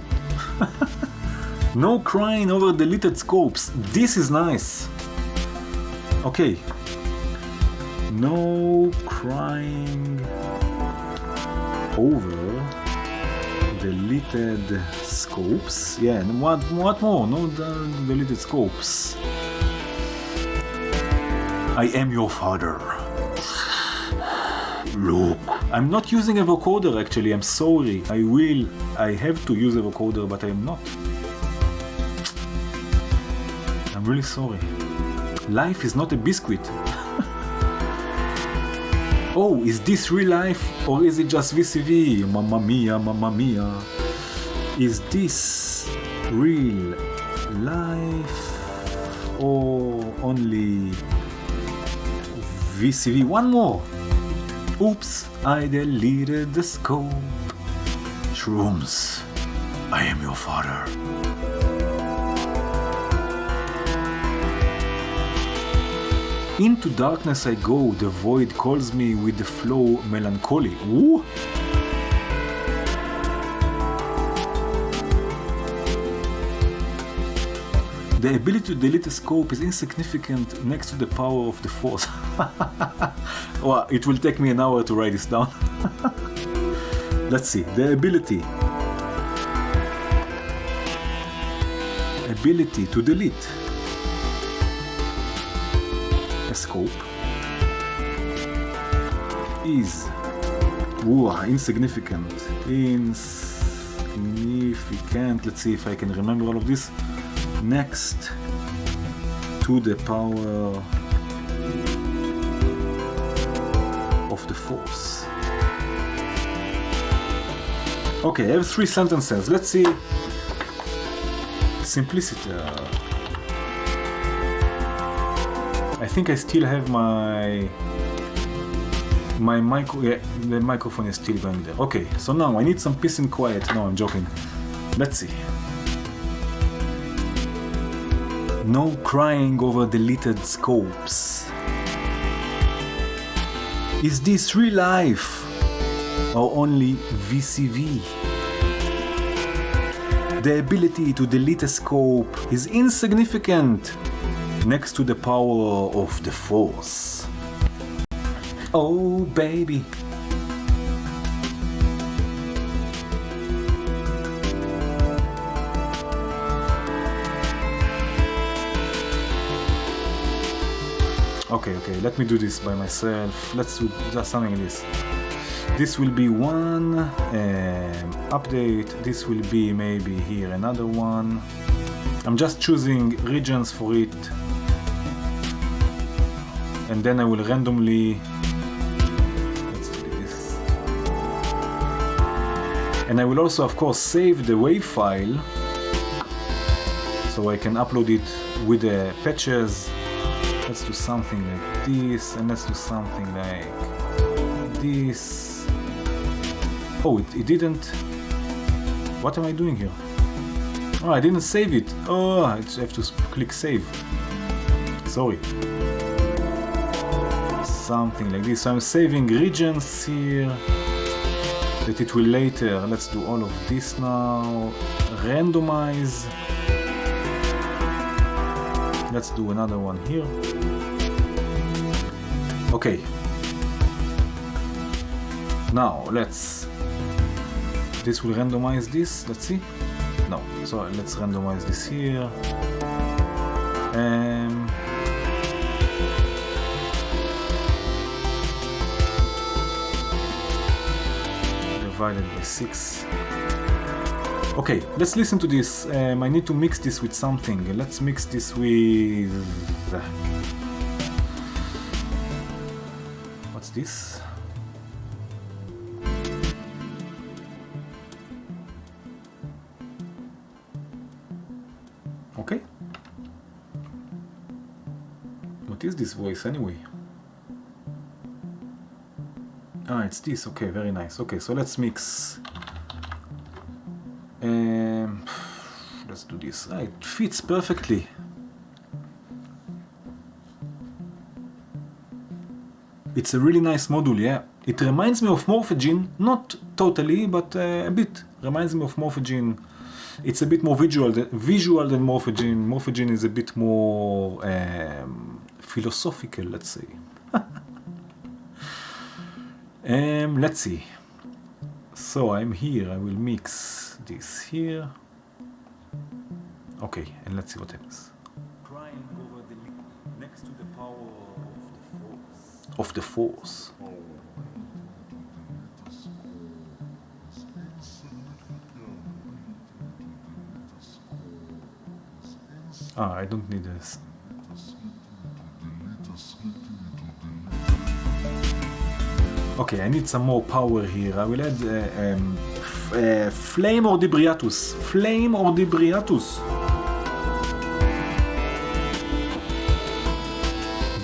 No crying over deleted scopes. This is nice. Okay. No crying over deleted scopes. Yeah, and what more? No deleted scopes. I am your father. Look. I'm not using a vocoder actually, I'm sorry. I have to use a vocoder, but I'm not. I'm really sorry. Life is not a biscuit. Oh, is this real life or is it just VCV? Mamma mia, mamma mia. Is this real life or only VCV? One more. Oops, I deleted the scope. Shrooms, I am your father. Into darkness I go, the void calls me with the flow melancholy. Ooh. The ability to delete a scope is insignificant next to the power of the force. Well, it will take me an hour to write this down. Let's see, the ability. ability to delete a scope is insignificant. Let's see if I can remember all of this. Next to the power of the force. Okay, I have 3 sentences. Let's see. Simplicity. I think I still have my micro. Yeah, the microphone is still going there. Okay, so now I need some peace and quiet. No, I'm joking. Let's see. No crying over deleted scopes. Is this real life or only VCV? The ability to delete a scope is insignificant next to the power of the force. Oh baby. Okay, let me do this by myself. Let's do just something like this. This will be one update. This will be maybe here another one. I'm just choosing regions for it. And then I will randomly, let's do this. And I will also of course save the WAV file so I can upload it with the patches. Let's do something like this, and let's do something like this. Oh, it didn't. What am I doing here? Oh, I didn't save it. Oh, I have to click save. Sorry. Something like this. So I'm saving regions here that it will later. Let's do all of this now. Randomize. Let's do another one here. Okay. Now this will randomize this. Let's see. No. So let's randomize this here. Divided by 6. Okay, let's listen to this. I need to mix this with something. Let's mix this with... What's this? Okay. What is this voice anyway? Ah, it's this. Okay, very nice. Okay, so let's mix. Let's do this. Ah, it fits perfectly. It's a really nice module, yeah. It reminds me of Morphagene, not totally, but a bit. Reminds me of Morphagene. It's a bit more visual than Morphagene. Morphagene is a bit more philosophical, let's say. Let's see. So I'm here. I will mix this here. Okay, and let's see what happens. Crying over the next to the power of the force. Ah, I don't need this. Okay, I need some more power here. I will add flame or debriatus. Flame or debriatus.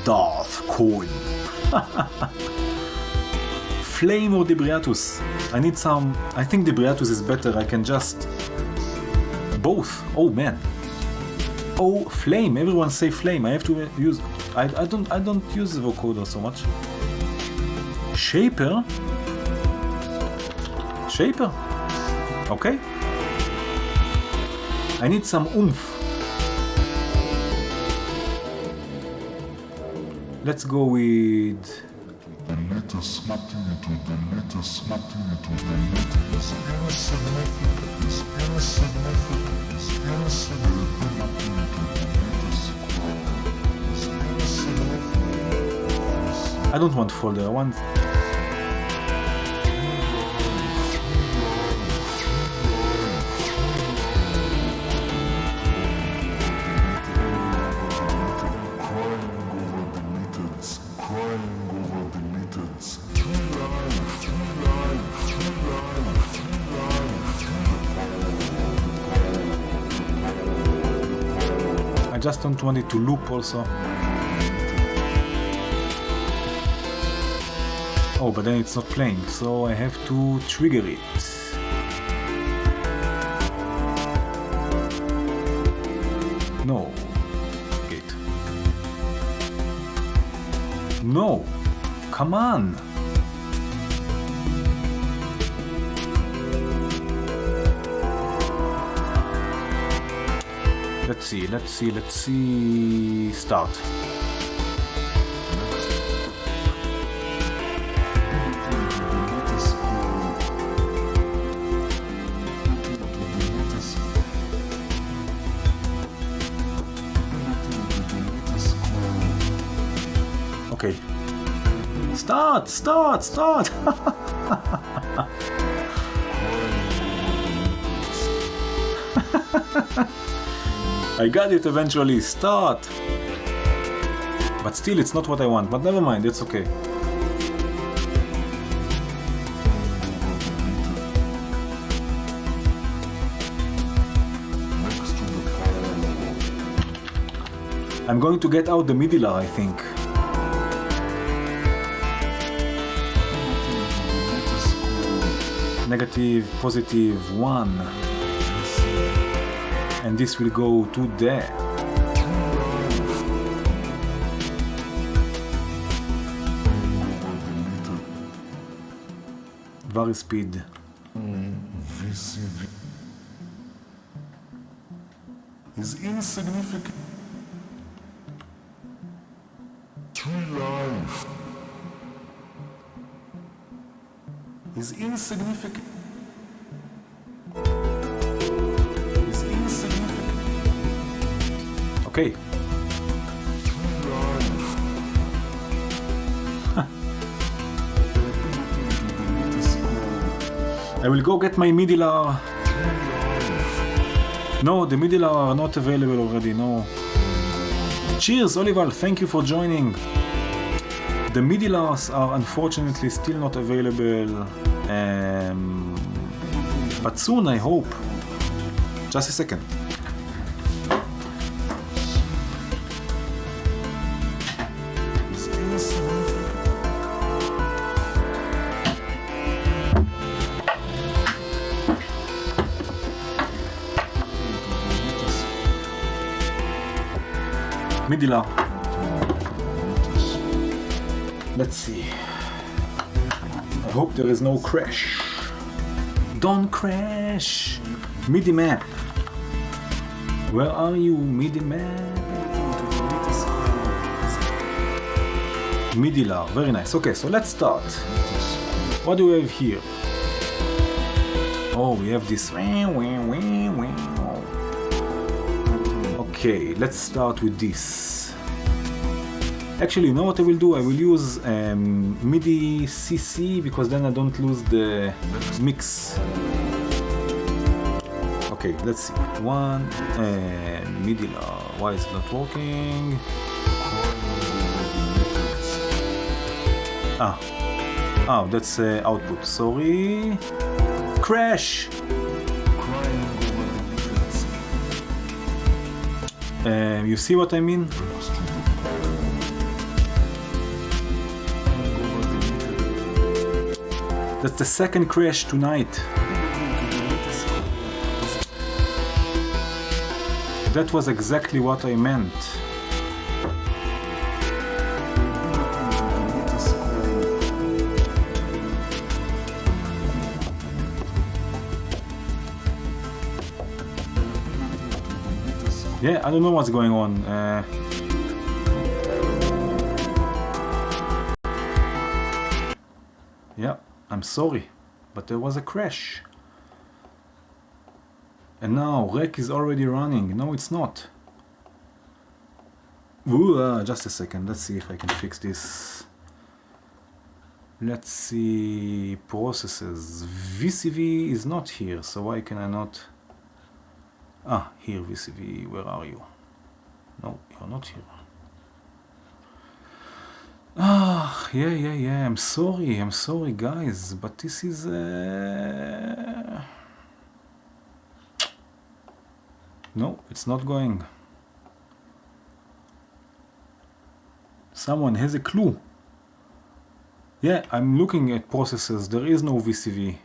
Darth coin. Flame or debriatus. I need some. I think debriatus is better. I can just both. Oh man. Oh, flame. Everyone say flame. I have to use. I don't use the vocoder so much. Shaper. Okay. I need some oomph. Let's go with I don't want folder, I want... I just don't want it to loop also. Oh, but then it's not playing, so I have to trigger it. No. Gate. No! Come on! Let's see. Start. Okay. Start! I got it eventually, start! But still it's not what I want, but never mind, it's okay. I'm going to get out the Midilar, I think. Negative, positive, 1. And this will go to there. Vari speed. VCV is insignificant. True life is insignificant. Okay. I will go get my Midilar. No, the Midilar are not available already, no. Cheers, Oliver, thank you for joining. The Midilars are unfortunately still not available, but soon I hope. Just a second. Midilar. Let's see. I hope there is no crash. Don't crash! Midi map. Where are you, Midi map? Midilar, very nice. Okay, so let's start. What do we have here? Oh, we have this. Okay, let's start with this. Actually, you know what I will do? I will use MIDI CC because then I don't lose the mix. Okay, let's see. One and Midilar. Why is it not working? Oh, that's output. Sorry. Crash. You see what I mean? That's the second crash tonight. That was exactly what I meant. Yeah, I don't know what's going on. Yeah, I'm sorry, but there was a crash. And now Rec is already running. No, it's not. Ooh, just a second. Let's see if I can fix this. Let's see. Processes. VCV is not here, so why can I not? Ah, here, VCV. Where are you? No, you're not here. Ah, yeah. I'm sorry, guys, but this is. No, it's not going. Someone has a clue. Yeah, I'm looking at processes. There is no VCV.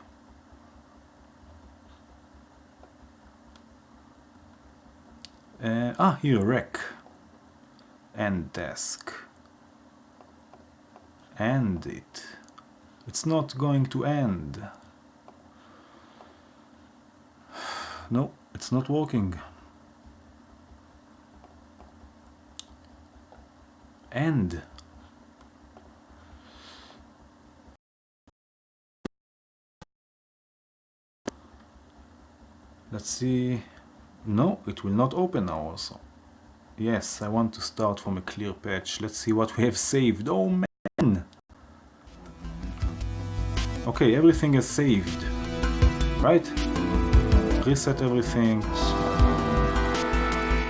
Here, rec. And desk. End it. It's not going to end. No, it's not working. End. Let's see. No, it will not open now also. Yes, I want to start from a clear patch. Let's see what we have saved. Oh man! Okay, everything is saved. Right? Reset everything.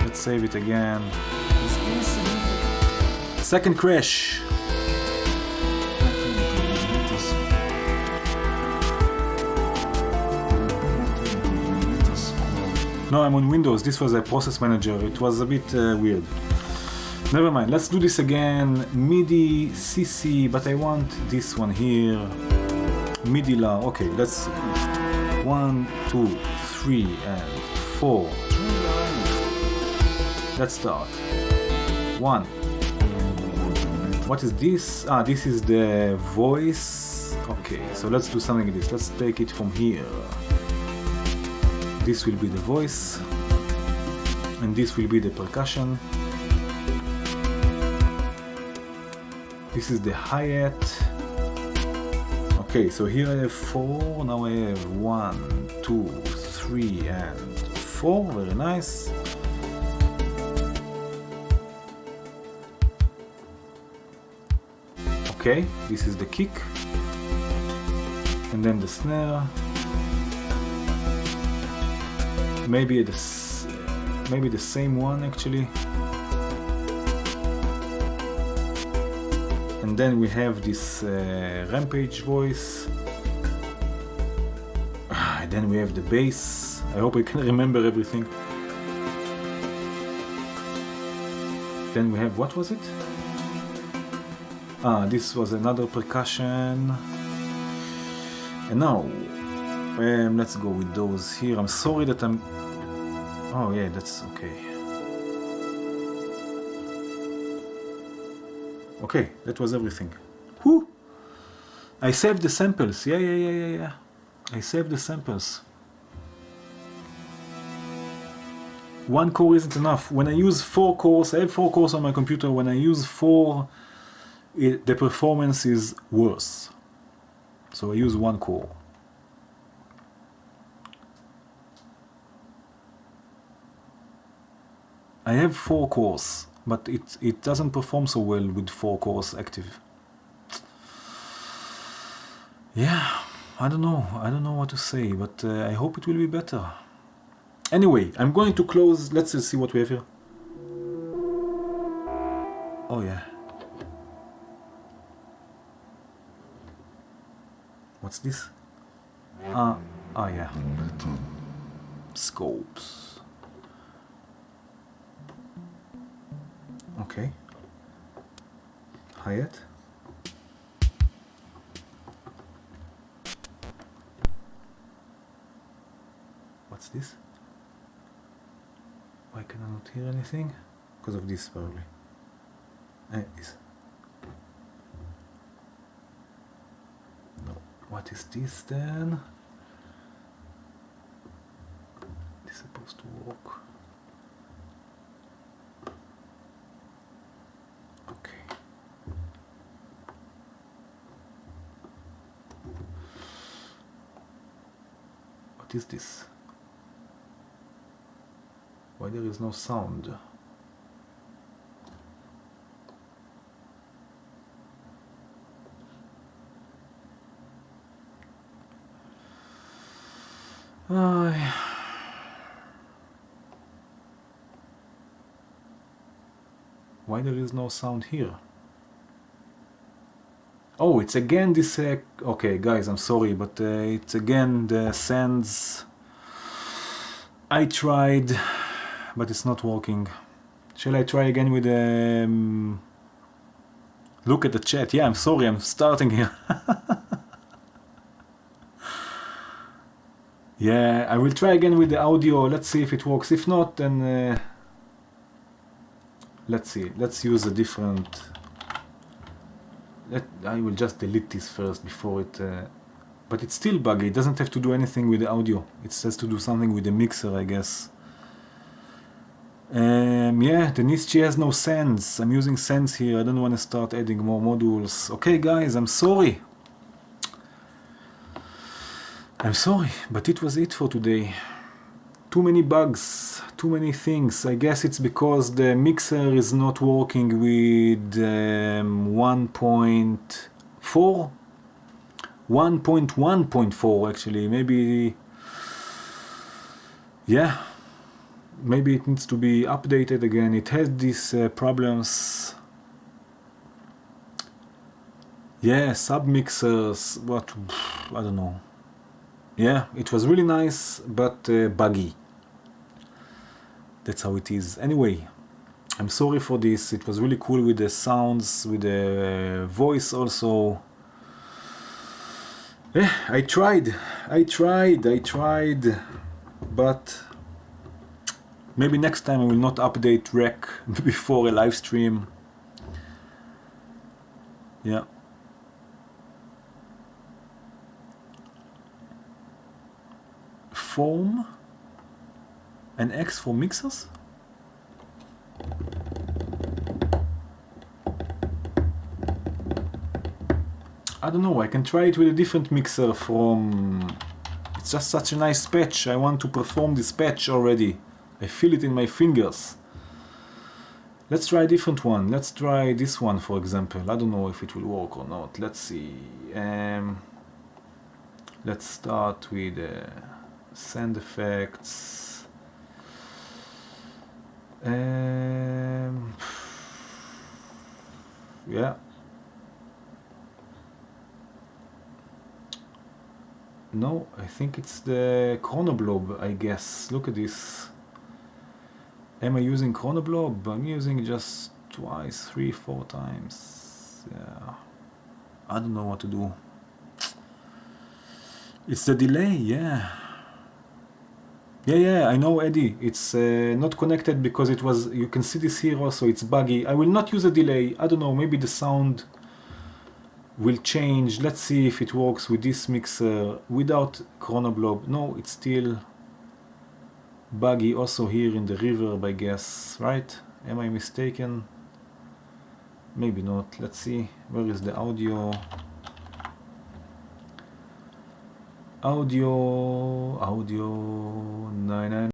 Let's save it again. Second crash. No, I'm on Windows. This was a process manager. It was a bit weird. Never mind. Let's do this again. Midi CC, but I want this one here. Midilar. Okay, let's 1, 2, 3, and 4. Let's start. 1. What is this? Ah, this is the voice. Okay, so let's do something like this. Let's take it from here. This will be the voice, and this will be the percussion. This is the hi-hat. Okay, so here I have 4, now I have 1, 2, 3, and 4. Very nice. Okay, this is the kick, and then the snare. Maybe the same one actually. And then we have this rampage voice. And then we have the bass. I hope I can remember everything. Then we have, what was it? Ah, this was another percussion. And now let's go with those here. I'm sorry that I'm... Oh yeah, that's okay. Okay, that was everything. Whew! I saved the samples. Yeah. I saved the samples. 1 core isn't enough. When I use 4 cores, I have 4 cores on my computer. When I use 4, the performance is worse. So I use 1 core. I have 4 cores, but it doesn't perform so well with 4 cores active. Yeah, I don't know what to say, but I hope it will be better. Anyway, I'm going to close. Let's see what we have here. Oh yeah. What's this? Yeah. Scopes. Okay. Hi-hat. What's this? Why can I not hear anything? Because of this, probably. This. No. What is this then? This is supposed to work. What is this? Why there is no sound? Why there is no sound here? Oh, it's again this... okay, guys, I'm sorry, but it's again the sands. I tried, but it's not working. Shall I try again with the... look at the chat. Yeah, I'm sorry, I'm starting here. Yeah, I will try again with the audio. Let's see if it works. If not, then... let's see. Let's use a different... I will just delete this first before it... but it's still buggy. It doesn't have to do anything with the audio. It has to do something with the mixer, I guess. Yeah, the Nischi has no sense. I'm using sense here. I don't want to start adding more modules. Okay, guys, I'm sorry. I'm sorry, but it was it for today. Too many bugs, too many things. I guess it's because the mixer is not working with 1.4? 1.1.4 actually. Maybe... yeah. Maybe it needs to be updated again. It has these problems. Yeah, submixers. What? I don't know. Yeah, it was really nice, but buggy. That's how it is. Anyway, I'm sorry for this. It was really cool with the sounds, with the voice also. Yeah, I tried, but maybe next time I will not update Rack before a live stream. Yeah. Foam? An X for mixers? I don't know, I can try it with a different mixer from... It's just such a nice patch. I want to perform this patch already. I feel it in my fingers. Let's try a different one. Let's try this one, for example. I don't know if it will work or not. Let's see. Let's start with sound effects. Yeah. No, I think it's the chronoblob, I guess. Look at this. Am I using chronoblob? I'm using just twice, 3, 4 times. Yeah. I don't know what to do. It's the delay, yeah. Yeah, I know, Eddie. It's not connected because it was... You can see this here also, it's buggy. I will not use a delay. I don't know, maybe the sound will change. Let's see if it works with this mixer without chronoblob. No, it's still buggy also here in the reverb, I guess, right? Am I mistaken? Maybe not. Let's see. Where is the audio? Audio 99.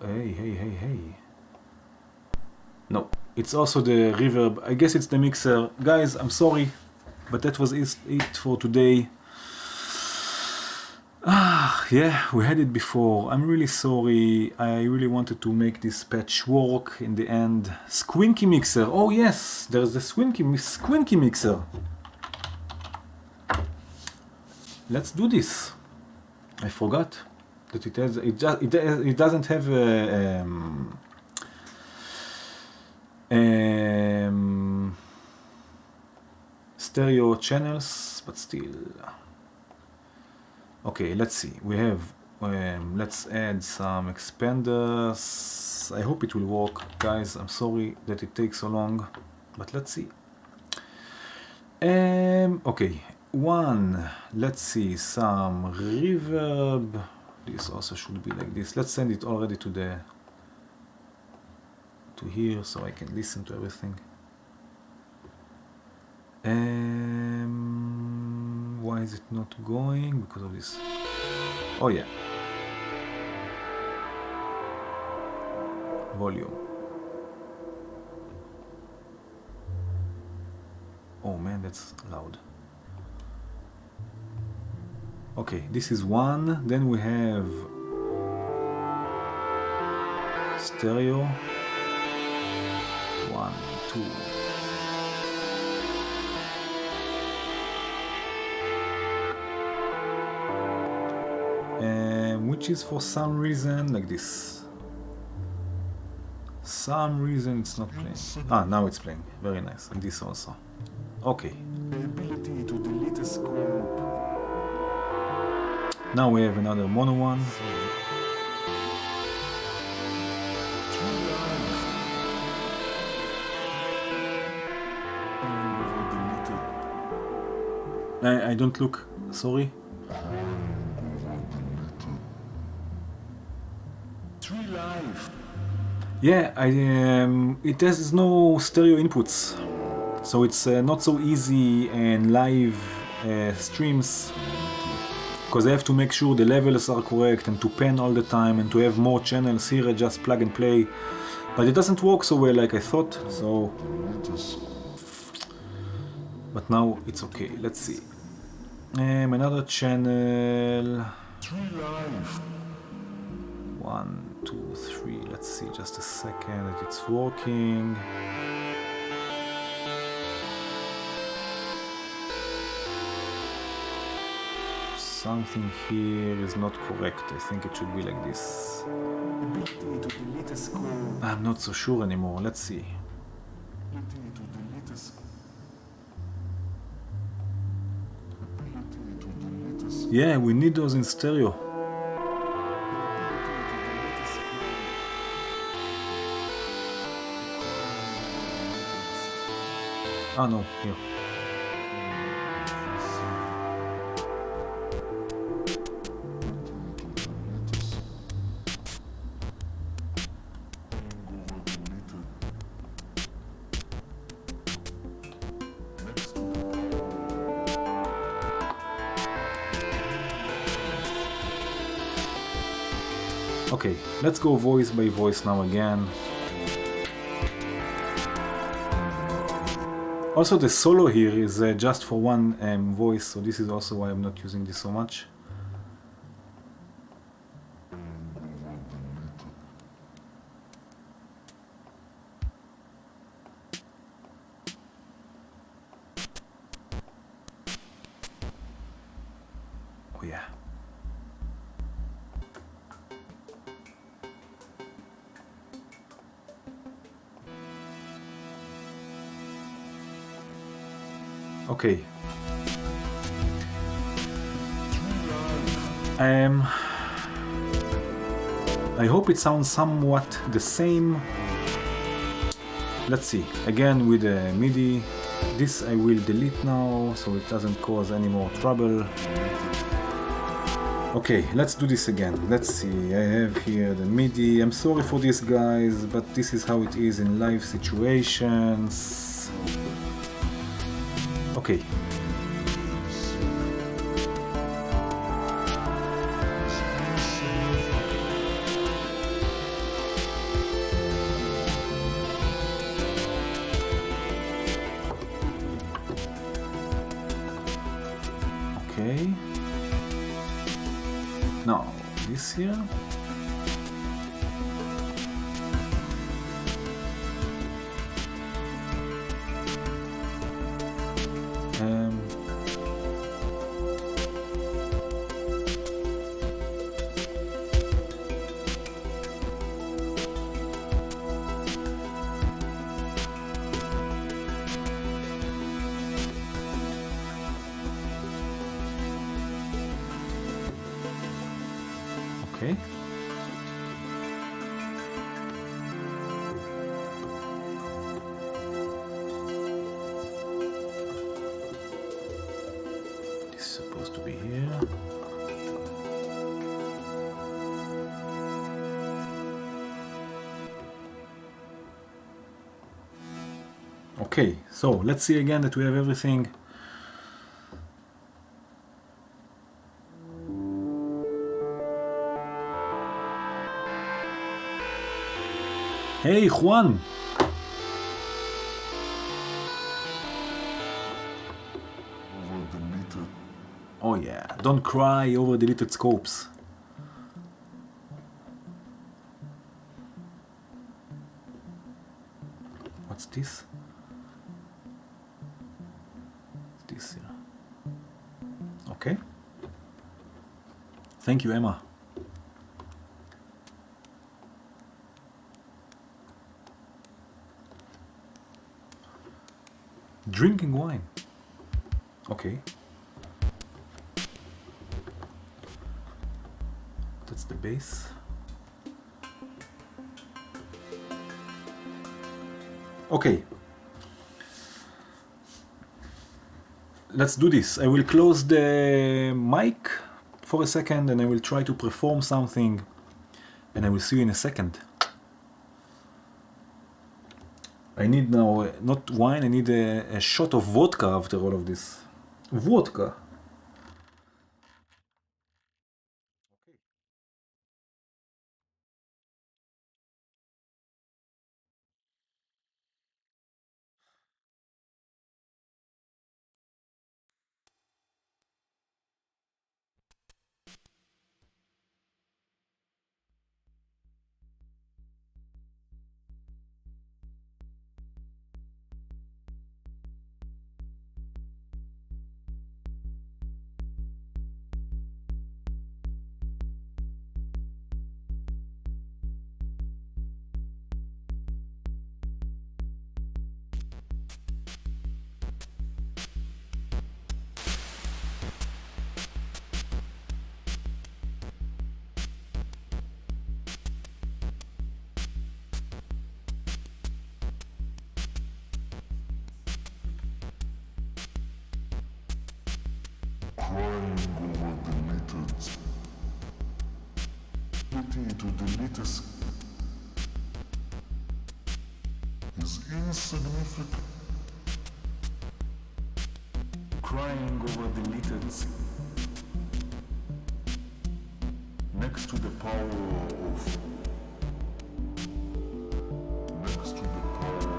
Hey. No, it's also the reverb. I guess it's the mixer. Guys, I'm sorry, but that was it for today. Yeah, we had it before. I'm really sorry. I really wanted to make this patch work in the end. Squinky mixer. Oh yes, there's the squinky mixer. Let's do this. I forgot that it has. It doesn't have stereo channels, but still. Okay, let's see. We have. Let's add some expanders. I hope it will work, guys. I'm sorry that it takes so long, but let's see. Okay. Let's see, some reverb. This also should be like this. Let's send it already to here so I can listen to everything. Why is it not going? Because of this. Oh yeah. Volume. Oh man, that's loud. Okay, this is one. Then we have stereo. 1, 2. Which is for some reason like this. Some reason it's not playing. Ah, now it's playing. Very nice. And this also. Okay. The ability to delete a scope. Now we have another mono one. I don't look. Sorry. Yeah, it has no stereo inputs, so it's not so easy in live streams, because I have to make sure the levels are correct and to pan all the time and to have more channels. Here I just plug and play, but it doesn't work so well like I thought, so... But now it's okay. Let's see. Another channel. 1, 2, 3. Let's see, just a second that it's working. Something here is not correct. I think it should be like this. I'm not so sure anymore. Let's see. Yeah, we need those in stereo. Ah no, here. Okay, let's go voice by voice now again. Also the solo here is just for one voice, so this is also why I'm not using this so much. Oh yeah. Okay. I hope it sounds somewhat the same. Let's see. Again with the MIDI. This I will delete now so it doesn't cause any more trouble. Okay, let's do this again. Let's see. I have here the MIDI. I'm sorry for this, guys, but this is how it is in live situations. Okay. Okay. Now, this here. Okay. This is supposed to be here. Okay, so let's see again that we have everything. Hey, Juan! Over deleted. Oh yeah, don't cry over deleted scopes. What's this? This here. Okay. Thank you, Emma. Drinking wine. Okay. That's the bass. Okay. Let's do this. I will close the mic for a second and I will try to perform something and I will see you in a second. I need now, not wine, I need a shot of vodka after all of this. Vodka. Crying over deleted. Pity to delete is insignificant. Crying over deleted. Next to the power of. Next to the power.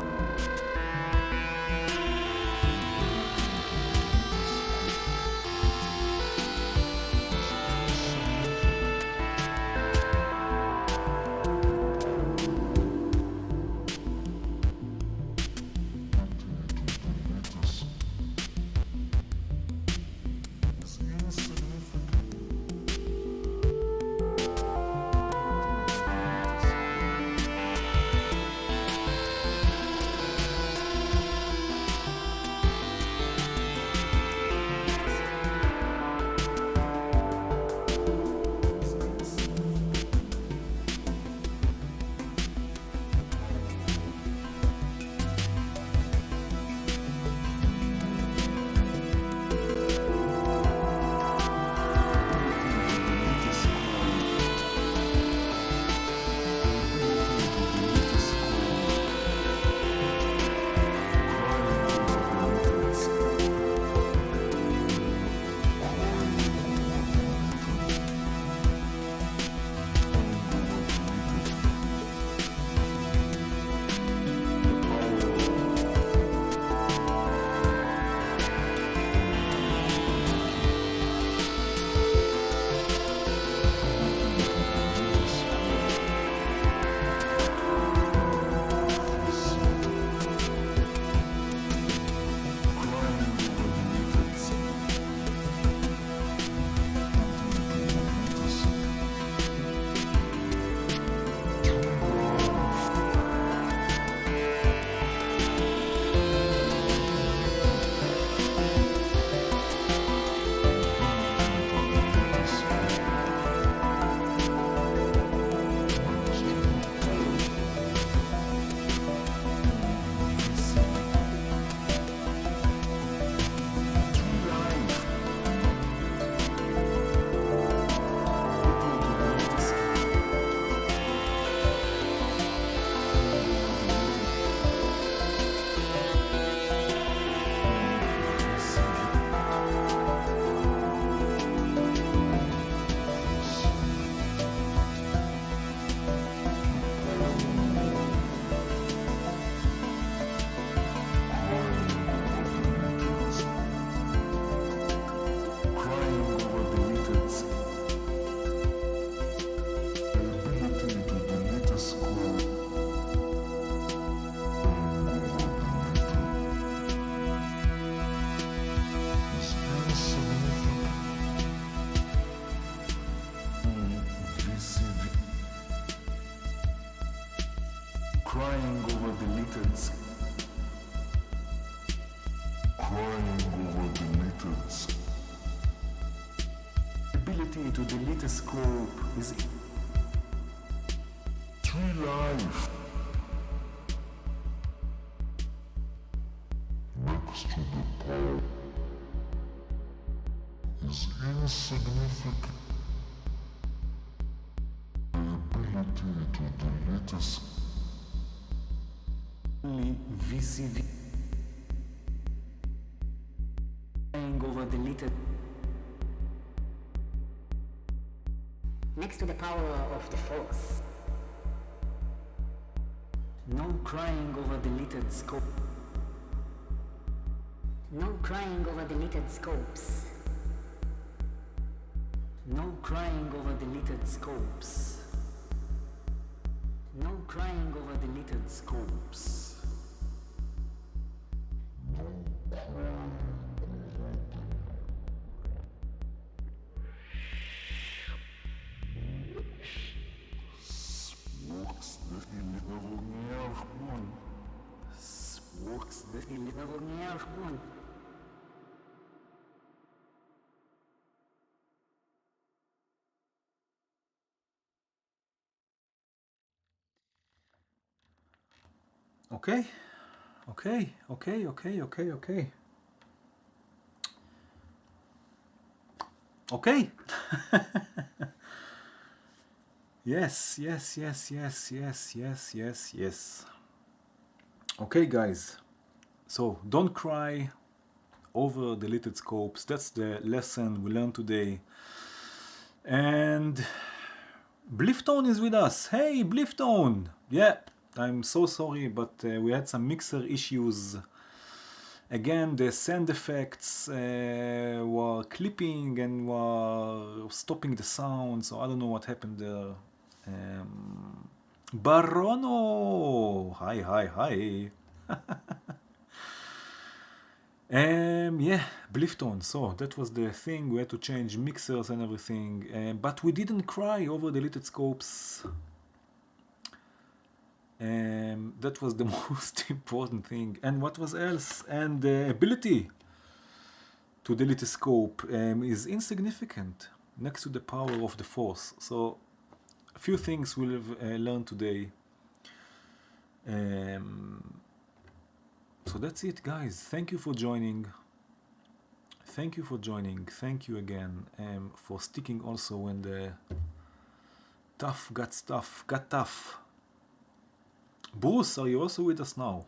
crying over deleted Ability to delete a scope is tree life next to the power is insignificant. The ability to delete a only VCV. Crying over deleted. Next to the power of the force. No crying over deleted scope. No crying over deleted scopes. No crying over deleted scopes. No crying over deleted scopes. Okay, okay, okay, okay, okay, okay. Okay. Yes, yes, yes, yes, yes, yes, yes, yes. Okay, guys. So don't cry over deleted scopes. That's the lesson we learned today. And Bliftone is with us. Hey, Bliftone. Yeah, I'm so sorry, but we had some mixer issues. Again, the sound effects were clipping and were stopping the sound, so I don't know what happened there. Barono! Hi, hi, hi. Yeah, Bliftone. So that was the thing. We had to change mixers and everything, but we didn't cry over deleted scopes. That was the most important thing. And what was else? And the ability to delete a scope is insignificant next to the power of the force. So a few things we'll learn today. So that's it, guys. Thank you for joining. Thank you for joining. Thank you again for sticking also when the tough got tough. Bruce, are you also with us now?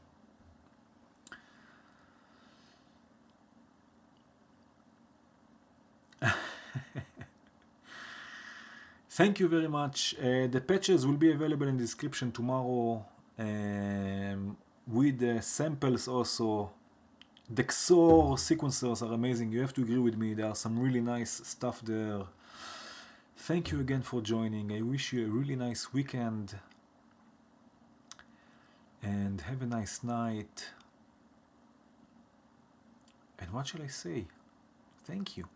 Thank you very much. The patches will be available in the description tomorrow with the samples also. The XOR sequencers are amazing. You have to agree with me. There are some really nice stuff there. Thank you again for joining. I wish you a really nice weekend. And have a nice night. And what shall I say? Thank you.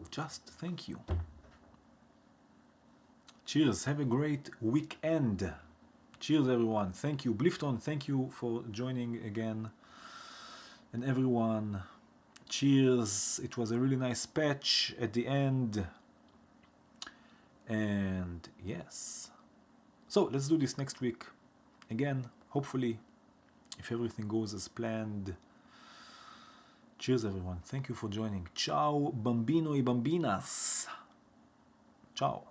Just thank you. Cheers. Have a great weekend. Cheers, everyone. Thank you. Blifton, thank you for joining again. And everyone, cheers. It was a really nice patch at the end. And yes. So let's do this next week. Again, hopefully, if everything goes as planned. Cheers, everyone. Thank you for joining. Ciao, bambino y bambinas. Ciao.